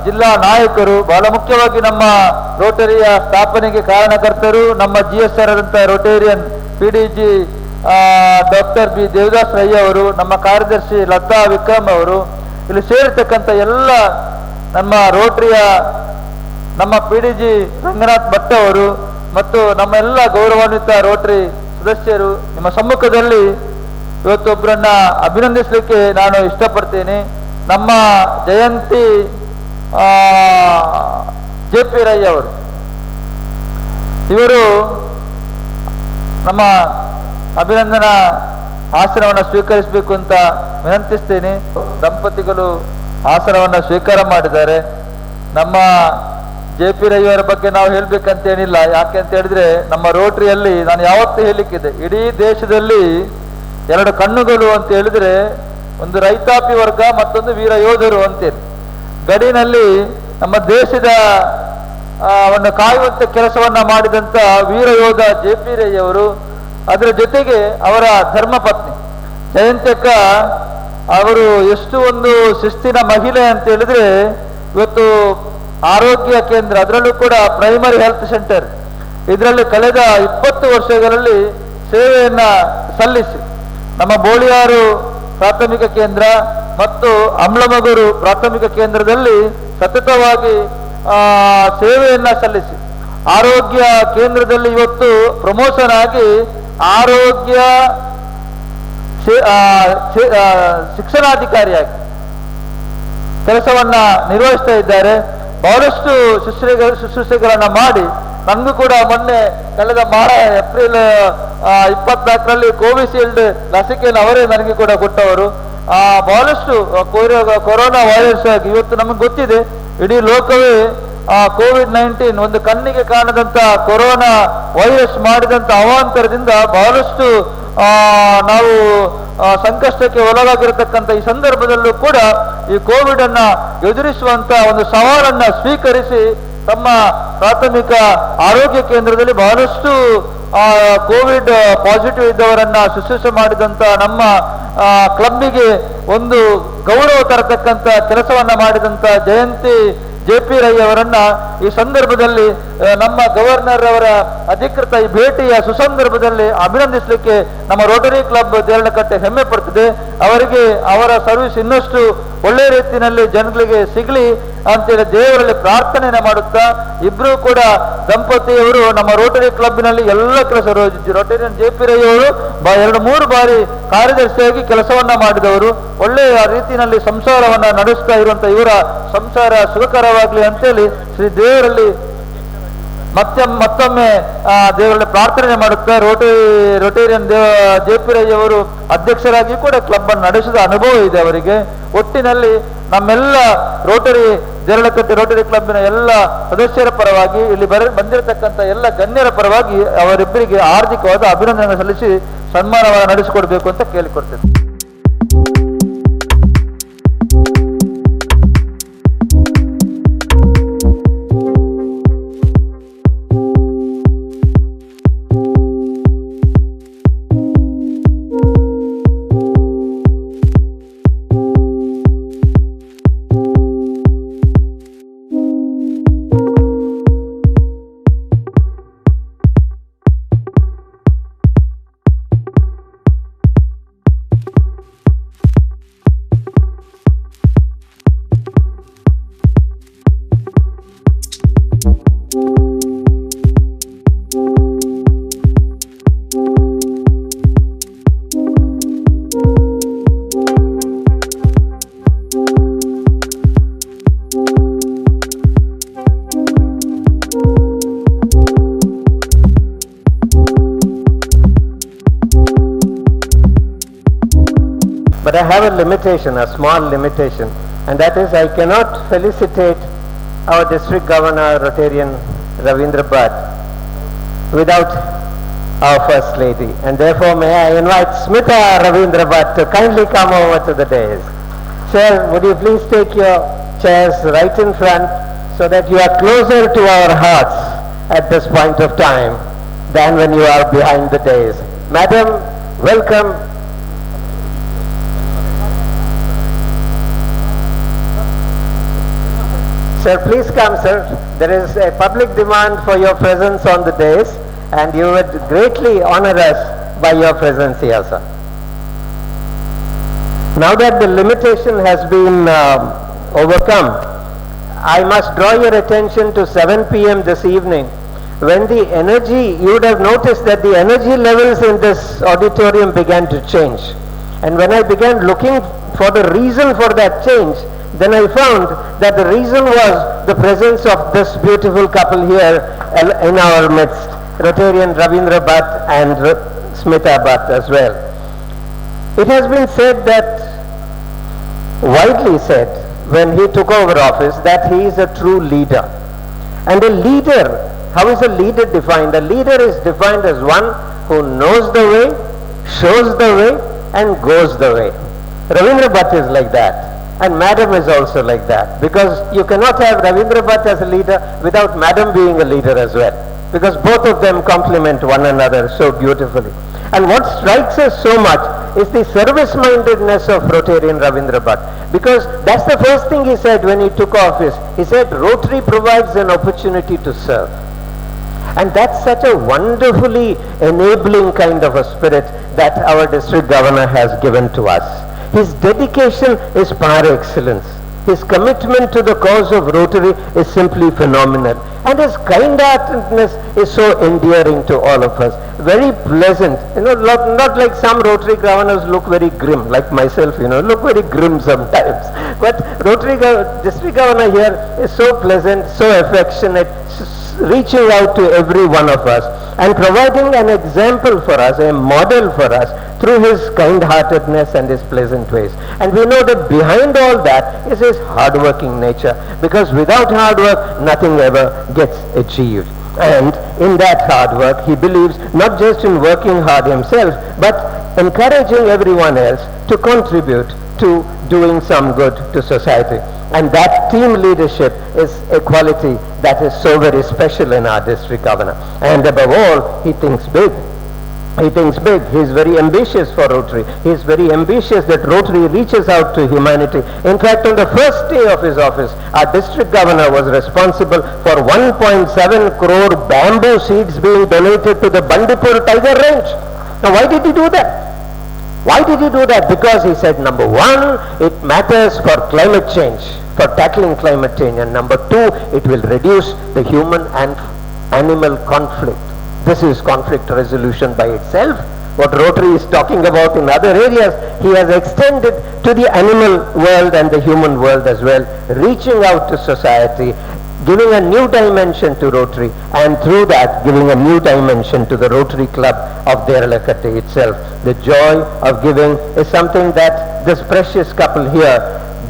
ಜಿಲ್ಲಾ ನಾಯಕರು, ಬಹಳ ಮುಖ್ಯವಾಗಿ ನಮ್ಮ ರೋಟರಿಯ ಸ್ಥಾಪನೆಗೆ ಕಾರಣಕರ್ತರು ನಮ್ಮ GSR ಆದಂಥ Rotarian PDG doctor B Devadas Rai ಅವರು, ನಮ್ಮ ಕಾರ್ಯದರ್ಶಿ ಲತಾ ವಿಕ್ರಮ್ ಅವರು, ಇಲ್ಲಿ ಸೇರಿರ್ತಕ್ಕಂಥ ಎಲ್ಲ ನಮ್ಮ ರೋಟರಿಯ ನಮ್ಮ PDG ರಂಗನಾಥ್ ಭಟ್ ಅವರು ಮತ್ತು ನಮ್ಮೆಲ್ಲ ಗೌರವಾನ್ವಿತ ರೋಟರಿ ಸದಸ್ಯರು, ನಿಮ್ಮ ಸಮ್ಮುಖದಲ್ಲಿ ಇವತ್ತೊಬ್ಬರನ್ನ ಅಭಿನಂದಿಸಲಿಕ್ಕೆ ನಾನು ಇಷ್ಟಪಡ್ತೇನೆ. ನಮ್ಮ ಜಯಂತಿ JP ರೈ ಅವರು, ಇವರು ನಮ್ಮ ಅಭಿನಂದನಾ ಆಸನವನ್ನು ಸ್ವೀಕರಿಸಬೇಕು ಅಂತ ವಿನಂತಿಸ್ತೇನೆ. ದಂಪತಿಗಳು ಆಸನವನ್ನು ಸ್ವೀಕಾರ ಮಾಡಿದ್ದಾರೆ. ನಮ್ಮ JP ರೈ ಅವರ ಬಗ್ಗೆ ನಾವು ಹೇಳ್ಬೇಕಂತೇನಿಲ್ಲ. ಯಾಕೆ ಅಂತ ಹೇಳಿದ್ರೆ ನಮ್ಮ ರೋಟರಿಯಲ್ಲಿ ನಾನು ಯಾವತ್ತೂ ಹೇಳಿಕ್ಕಿದೆ, ಇಡೀ ದೇಶದಲ್ಲಿ 2 ಕಣ್ಣುಗಳು ಅಂತ ಹೇಳಿದ್ರೆ ಒಂದು ರೈತಾಪಿ ವರ್ಗ, ಮತ್ತೊಂದು ವೀರ ಯೋಧರು ಅಂತೇಳಿ. ಗಡಿನಲ್ಲಿ ನಮ್ಮ ದೇಶದ ಒಂದು ಕಾಯುವಂತ ಕೆಲಸವನ್ನ ಮಾಡಿದಂತ ವೀರ ಯೋಧ JP ರೈ ಅವರು, ಅದರ ಜೊತೆಗೆ ಅವರ ಧರ್ಮಪತ್ನಿ ಜಯಂತಕ್ಕ ಅವರು ಎಷ್ಟು ಒಂದು ಶಿಸ್ತಿನ ಮಹಿಳೆ ಅಂತ ಹೇಳಿದ್ರೆ, ಇವತ್ತು ಆರೋಗ್ಯ ಕೇಂದ್ರ, ಅದರಲ್ಲೂ ಕೂಡ ಪ್ರೈಮರಿ ಹೆಲ್ತ್ ಸೆಂಟರ್, ಇದರಲ್ಲಿ ಕಳೆದ 20 ವರ್ಷಗಳಲ್ಲಿ ಸೇವೆಯನ್ನ ಸಲ್ಲಿಸಿ ನಮ್ಮ ಬೋಳಿಯಾರು ಪ್ರಾಥಮಿಕ ಕೇಂದ್ರ ಮತ್ತು ಅಮ್ಲಮಗೂರು ಪ್ರಾಥಮಿಕ ಕೇಂದ್ರದಲ್ಲಿ ಸತತವಾಗಿ ಸೇವೆಯನ್ನ ಸಲ್ಲಿಸಿ ಆರೋಗ್ಯ ಕೇಂದ್ರದಲ್ಲಿ ಇವತ್ತು ಪ್ರಮೋಷನ್ ಆಗಿ ಆರೋಗ್ಯ ಶಿಕ್ಷಣಾಧಿಕಾರಿಯಾಗಿ ಕೆಲಸವನ್ನ ನಿರ್ವಹಿಸ್ತಾ ಇದ್ದಾರೆ. ಬಹಳಷ್ಟು ಶುಶ್ರೂಷೆಗಳನ್ನ ಮಾಡಿ ನಮಗೂ ಕೂಡ ಮೊನ್ನೆ ಕಳೆದ ಏಪ್ರಿಲ್ 24ರಲ್ಲಿ ಕೋವಿಶೀಲ್ಡ್ ಲಸಿಕೆಯನ್ನು ಅವರೇ ನನಗೆ ಕೂಡ ಕೊಟ್ಟವರು. ಬಹಳಷ್ಟು ಕೊರೋನಾ ವೈರಸ್ ಆಗಿ ಇವತ್ತು ನಮಗೆ ಗೊತ್ತಿದೆ, ಇಡೀ ಲೋಕವೇ COVID-19 ಒಂದು ಕಣ್ಣಿಗೆ ಕಾಣದಂತ ಕೊರೋನಾ ವೈರಸ್ ಮಾಡಿದಂತ ಅವಾಂತರದಿಂದ ಬಹಳಷ್ಟು ನಾವು ಸಂಕಷ್ಟಕ್ಕೆ ಒಳಗಾಗಿರತಕ್ಕಂಥ ಈ ಸಂದರ್ಭದಲ್ಲೂ ಕೂಡ ಈ ಕೋವಿಡ್ ಅನ್ನ ಎದುರಿಸುವಂತ ಒಂದು ಸವಾಲನ್ನ ಸ್ವೀಕರಿಸಿ ತಮ್ಮ ಪ್ರಾಥಮಿಕ ಆರೋಗ್ಯ ಕೇಂದ್ರದಲ್ಲಿ ಬಹಳಷ್ಟು ಕೋವಿಡ್ ಪಾಸಿಟಿವ್ ಇದ್ದವರನ್ನ ಶುಶ್ರೂಷೆ ಮಾಡಿದಂತ ನಮ್ಮ ಕ್ಲಬ್ಬಿಗೆ ಒಂದು ಗೌರವ ತರತಕ್ಕಂಥ ಕೆಲಸವನ್ನ ಮಾಡಿದಂತ ಜಯಂತಿ JP ರೈ ಅವರನ್ನ ಈ ಸಂದರ್ಭದಲ್ಲಿ ನಮ್ಮ ಗವರ್ನರ್ ಅವರ ಅಧಿಕೃತ ಈ ಭೇಟಿಯ ಸುಸಂದರ್ಭದಲ್ಲಿ ಅಭಿನಂದಿಸಲಿಕ್ಕೆ ನಮ್ಮ ರೋಟರಿ ಕ್ಲಬ್ ದೇರಳಕಟ್ಟೆ ಹೆಮ್ಮೆ ಪಡ್ತಿದೆ. ಅವರಿಗೆ ಅವರ ಸರ್ವಿಸ್ ಇನ್ನಷ್ಟು ಒಳ್ಳೆ ರೀತಿಯಲ್ಲಿ ಜನಗಳಿಗೆ ಸಿಗಲಿ ಅಂತೇಳಿ ದೇವರಲ್ಲಿ ಪ್ರಾರ್ಥನೆಯನ್ನು ಮಾಡುತ್ತಾ, ಇಬ್ರು ಕೂಡ ದಂಪತಿಯವರು ನಮ್ಮ ರೋಟರಿ ಕ್ಲಬ್ನಲ್ಲಿ ಎಲ್ಲ ಕೆಲಸ, ರೋಟರಿಯನ್ JP ರೈ ಅವರು 2-3 ಬಾರಿ ಕಾರ್ಯದರ್ಶಿಯಾಗಿ ಕೆಲಸವನ್ನ ಮಾಡಿದವರು. ಒಳ್ಳೆಯ ರೀತಿಯಲ್ಲಿ ಸಂಸಾರವನ್ನ ನಡೆಸ್ತಾ ಇರುವಂತ ಇವರ ಸಂಸಾರ ಸುಖಕರವಾಗ್ಲಿ ಅಂತೇಳಿ ಶ್ರೀ ದೇವರಲ್ಲಿ ಮತ್ತೊಮ್ಮೆ ದೇವರಲ್ಲಿ ಪ್ರಾರ್ಥನೆ ಮಾಡುತ್ತಾ, ರೋಟೇರಿಯನ್ JP ರೈ ಅವರು ಅಧ್ಯಕ್ಷರಾಗಿ ಕೂಡ ಕ್ಲಬ್ ಅನ್ನು ನಡೆಸಿದ ಅನುಭವ ಇದೆ ಅವರಿಗೆ. ಒಟ್ಟಿನಲ್ಲಿ ನಮ್ಮೆಲ್ಲ ರೋಟರಿ ದೇರಳಕಟ್ಟೆ ರೋಟರಿ ಕ್ಲಬ್ನ ಎಲ್ಲ ಸದಸ್ಯರ ಪರವಾಗಿ, ಇಲ್ಲಿ ಬಂದಿರತಕ್ಕಂಥ ಎಲ್ಲ ಗಣ್ಯರ ಪರವಾಗಿ ಅವರಿಬ್ಬರಿಗೆ ಆರ್ಥಿಕವಾದ ಅಭಿನಂದನೆ ಸಲ್ಲಿಸಿ ಸನ್ಮಾನವನ್ನು ನಡೆಸಿಕೊಡ್ಬೇಕು ಅಂತ ಕೇಳಿಕೊಡ್ತೇನೆ. But I have a limitation, a small limitation, and that is I cannot felicitate our district governor, Rotarian Ravindra Bhatt, without our First Lady. And therefore may I invite Smita Ravindra Bhatt to kindly come over to the dais. Sir, would you please take your chairs right in front so that you are closer to our hearts at this point of time than when you are behind the dais. Madam, welcome. Sir, please come, sir. There is a public demand for your presence on the dais, and you would greatly honor us by your presence here, sir. Now that the limitation has been overcome, I must draw your attention to 7 p.m. this evening, when the energy, you would have noticed that the energy levels in this auditorium began to change. And when I began looking for the reason for that change, then I found that the reason was the presence of this beautiful couple here in our midst, Rotarian Ravindra Bhatt and Smita Bhatt as well. It has been said that, widely said, when he took over office, that he is a true leader. And a leader, how is a leader defined? A leader is defined as one who knows the way, shows the way, and goes the way. Ravindra Bhatt is like that. And Madam is also like that, because you cannot have Ravindra Bhatt as a leader without Madam being a leader as well, because both of them complement one another so beautifully. And what strikes us so much is the service-mindedness of Rotarian Ravindra Bhatt, because that's the first thing he said when he took office. He said Rotary provides an opportunity to serve. And that's such a wonderfully enabling kind of a spirit that our district governor has given to us. His dedication is par excellence. His commitment to the cause of Rotary is simply phenomenal. And his kind-heartedness is so endearing to all of us. Very pleasant. Not like some Rotary governors look very grim, like myself, look very grim sometimes. But district governor here is so pleasant, so affectionate, reaching out to every one of us and providing an example for us, a model for us, through his kind-heartedness and his pleasant ways. And we know that behind all that is his hard-working nature, because without hard work, nothing ever gets achieved. And in that hard work, he believes not just in working hard himself, but encouraging everyone else to contribute to doing some good to society. And that team leadership is a quality that is so very special in our district governor. And above all, he thinks big. He thinks big. He is very ambitious for Rotary. He is very ambitious that Rotary reaches out to humanity. In fact, on the first day of his office, our district governor was responsible for 1.7 crore bamboo seeds being donated to the Bandipur tiger range. Now, why did he do that? Why did he do that? Because he said, number one, it matters for climate change, for tackling climate change, and number two, it will reduce the human and animal conflict. This is conflict resolution by itself. What Rotary is talking about in other areas, he has extended to the animal world and the human world as well, reaching out to society, giving a new dimension to Rotary, and through that giving a new dimension to the Rotary Club of Deralakatte itself. The joy of giving is something that this precious couple here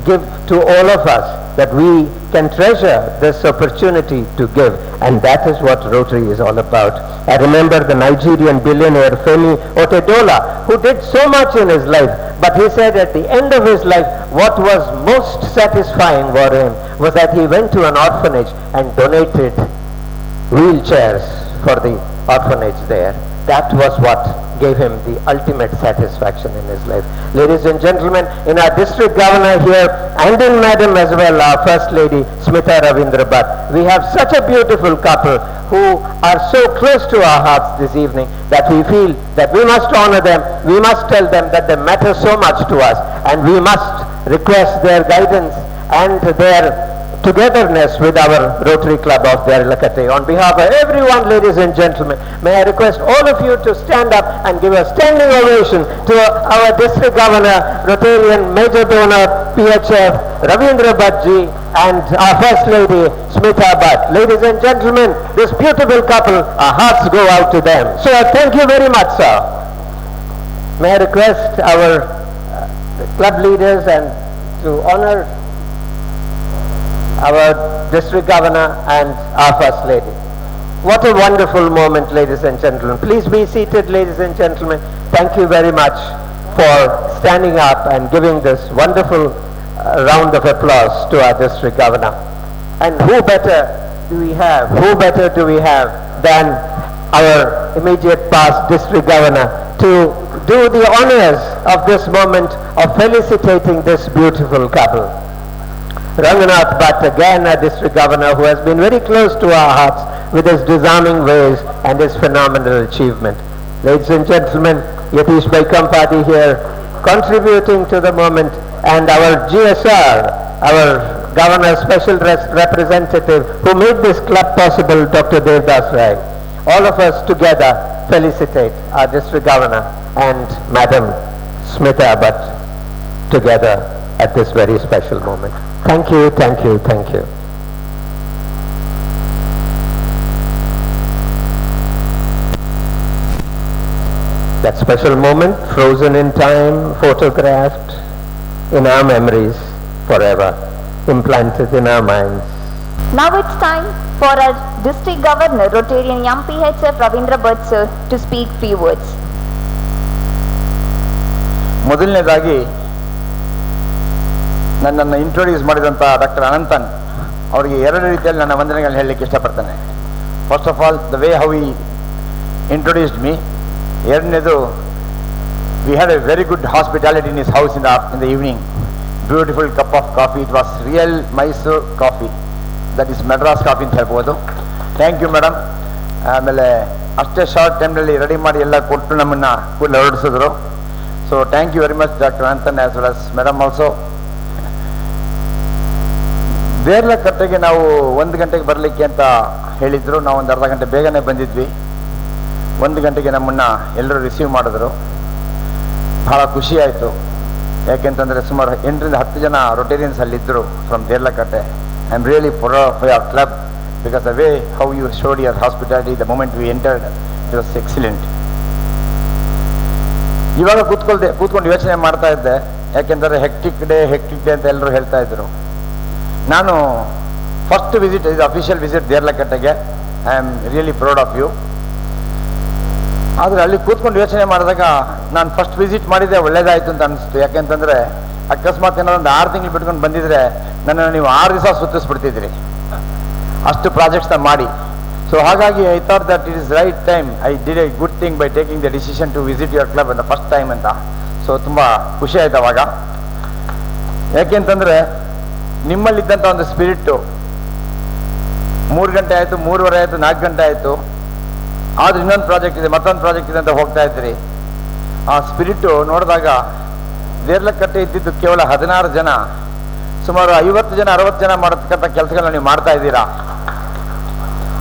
give to all of us, that we can treasure this opportunity to give, and that is what Rotary is all about. I remember the Nigerian billionaire Femi Otedola, who did so much in his life, but he said at the end of his life, what was most satisfying for him was that he went to an orphanage and donated wheelchairs for the orphanage there. That was what gave him the ultimate satisfaction in his life. Ladies and gentlemen, in our district governor here, and in Madam as well, our First Lady Smita Ravindra Bhatt, we have such a beautiful couple who are so close to our hearts this evening that we feel that we must honor them, we must tell them that they matter so much to us, and we must request their guidance and their togetherness with our Rotary Club of Deralakatte. On behalf of everyone, ladies and gentlemen, may I request all of you to stand up and give a standing ovation to our District Governor, Rotarian Major Donor, PHF, Ravindra Bhattji, and our First Lady, Smita Bhatt. Ladies and gentlemen, this beautiful couple, our hearts go out to them. So thank you very much, sir. May I request our club leaders and to honor our district governor and our First Lady. What a wonderful moment, ladies and gentlemen. Please be seated, ladies and gentlemen. Thank you very much for standing up and giving this wonderful round of applause to our district governor. And who better do we have than our immediate past district governor to do the honors of this moment of felicitating this beautiful couple. Ranganath Bhatt, again our district governor, who has been very close to our hearts with his disarming ways and his phenomenal achievement. Ladies and gentlemen, Yatish Bhai Kampadi here, contributing to the moment, and our GSR, our Governor's Special Representative, who made this club possible, Dr. Devdas Rai. All of us together felicitate our district governor and Madam Smita Bhatt together at this very special moment. Thank you, thank you, thank you. That special moment, frozen in time, photographed in our memories forever, implanted in our minds. Now it's time for our District Governor, Rotarian MPHF Ravindra Bhatt sir, to speak few words. ಮೊದಲನೇದಾಗಿ ನನ್ನನ್ನು introduce ಮಾಡಿದಂಥ doctor Ananthan ಅವರಿಗೆ ಎರಡು ರೀತಿಯಲ್ಲಿ ನನ್ನ ವಂದನೆಗಳನ್ನ ಹೇಳಲಿಕ್ಕೆ ಇಷ್ಟಪಡ್ತೇನೆ. First of all the way how he introduced me. ಎರಡನೇದು we had a very good hospitality in his house in the evening. Beautiful cup of coffee. It was real Mysuru coffee, that is Madras coffee ಅಂತ ಹೇಳ್ಬೋದು. Thank you madam. ಆಮೇಲೆ ಅಷ್ಟೇ short ಟೈಮ್ನಲ್ಲಿ ready ಮಾಡಿ ಎಲ್ಲ ಕೊಟ್ಟು ನಮ್ಮನ್ನು ಕೂಡಲೇ ಹೊರಡಿಸಿದ್ರು. So thank you very much doctor Ananthan as well as madam also. ದೇರ್ಲಕಟ್ಟೆಗೆ ನಾವು 1 ಗಂಟೆಗೆ ಬರಲಿಕ್ಕೆ ಅಂತ ಹೇಳಿದ್ರು. ನಾವು ಒಂದು ಅರ್ಧ ಗಂಟೆ ಬೇಗನೆ ಬಂದಿದ್ವಿ. 1 ಗಂಟೆಗೆ ನಮ್ಮನ್ನು ಎಲ್ಲರೂ ರಿಸೀವ್ ಮಾಡಿದ್ರು. ಬಹಳ ಖುಷಿ ಆಯಿತು. ಯಾಕೆಂತಂದರೆ ಸುಮಾರು 8ರಿಂದ 10 ಜನ ರೊಟೇರಿಯನ್ಸ್ ಅಲ್ಲಿದ್ದರು ಫ್ರಮ್ ದೇರ್ಲಕಟ್ಟೆ. I am really proud for your club because the way how you showed your hospitality the moment we entered, it was excellent. ಇವಾಗ ಕೂತ್ಕೊಂಡು ಯೋಚನೆ ಮಾಡ್ತಾ ಇದ್ದೆ. ಯಾಕೆಂದರೆ ಹೆಕ್ಟಿಕ್ ಡೇ ಅಂತ ಎಲ್ಲರೂ ಹೇಳ್ತಾ ಇದ್ರು. ನಾನು ಫಸ್ಟ್ ವಿಸಿಟ್, ಇದು ಅಫಿಷಿಯಲ್ ವಿಸಿಟ್ ದೇರ್ಲಕಟ್ಟೆಗೆ. I am really proud of you. ಆದರೆ ಅಲ್ಲಿ ಕೂತ್ಕೊಂಡು ಯೋಚನೆ ಮಾಡಿದಾಗ ನಾನು ಫಸ್ಟ್ ವಿಸಿಟ್ ಮಾಡಿದ್ದೆ ಒಳ್ಳೇದಾಯಿತು ಅಂತ ಅನಿಸ್ತು. ಯಾಕೆಂತಂದರೆ ಅಕಸ್ಮಾತ್ ಏನಾದ್ರು ಒಂದು 6 ತಿಂಗಳು ಬಿಟ್ಕೊಂಡು ಬಂದಿದ್ರೆ ನನ್ನನ್ನು ನೀವು 6 ದಿವಸ ಸುತ್ತಿಸ್ಬಿಡ್ತಿದ್ರಿ, ಅಷ್ಟು ಪ್ರಾಜೆಕ್ಟ್ಸ್ನ ಮಾಡಿ. ಸೊ ಸೊ ಹಾಗಾಗಿ I thought that it is right time, I did a good thing by taking the decision to visit your club ಅಂತ ಫಸ್ಟ್ ಟೈಮ್ ಅಂತ. ಸೊ ತುಂಬ ಖುಷಿ ಆಯ್ತು ಅವಾಗ. ಯಾಕೆಂತಂದರೆ ನಿಮ್ಮಲ್ಲಿದ್ದಂಥ ಒಂದು ಸ್ಪಿರಿಟ್ಟು 3 ಗಂಟೆ ಆಯಿತು, 3:30 ಆಯಿತು, 4 ಗಂಟೆ ಆಯಿತು, ಆದರೂ ಇನ್ನೊಂದು ಪ್ರಾಜೆಕ್ಟ್ ಇದೆ, ಮತ್ತೊಂದು ಪ್ರಾಜೆಕ್ಟ್ ಇದೆ ಅಂತ ಹೋಗ್ತಾ ಇದ್ರಿ. ಆ ಸ್ಪಿರಿಟ್ಟು ನೋಡಿದಾಗ ದೇರ್ಲಕಟ್ಟೆ ಇದ್ದಿದ್ದು ಕೇವಲ 16 ಜನ, ಸುಮಾರು 50 ಜನ 60 ಜನ ಮಾಡತಕ್ಕಂಥ ಕೆಲಸಗಳನ್ನ ನೀವು ಮಾಡ್ತಾ ಇದ್ದೀರಾ.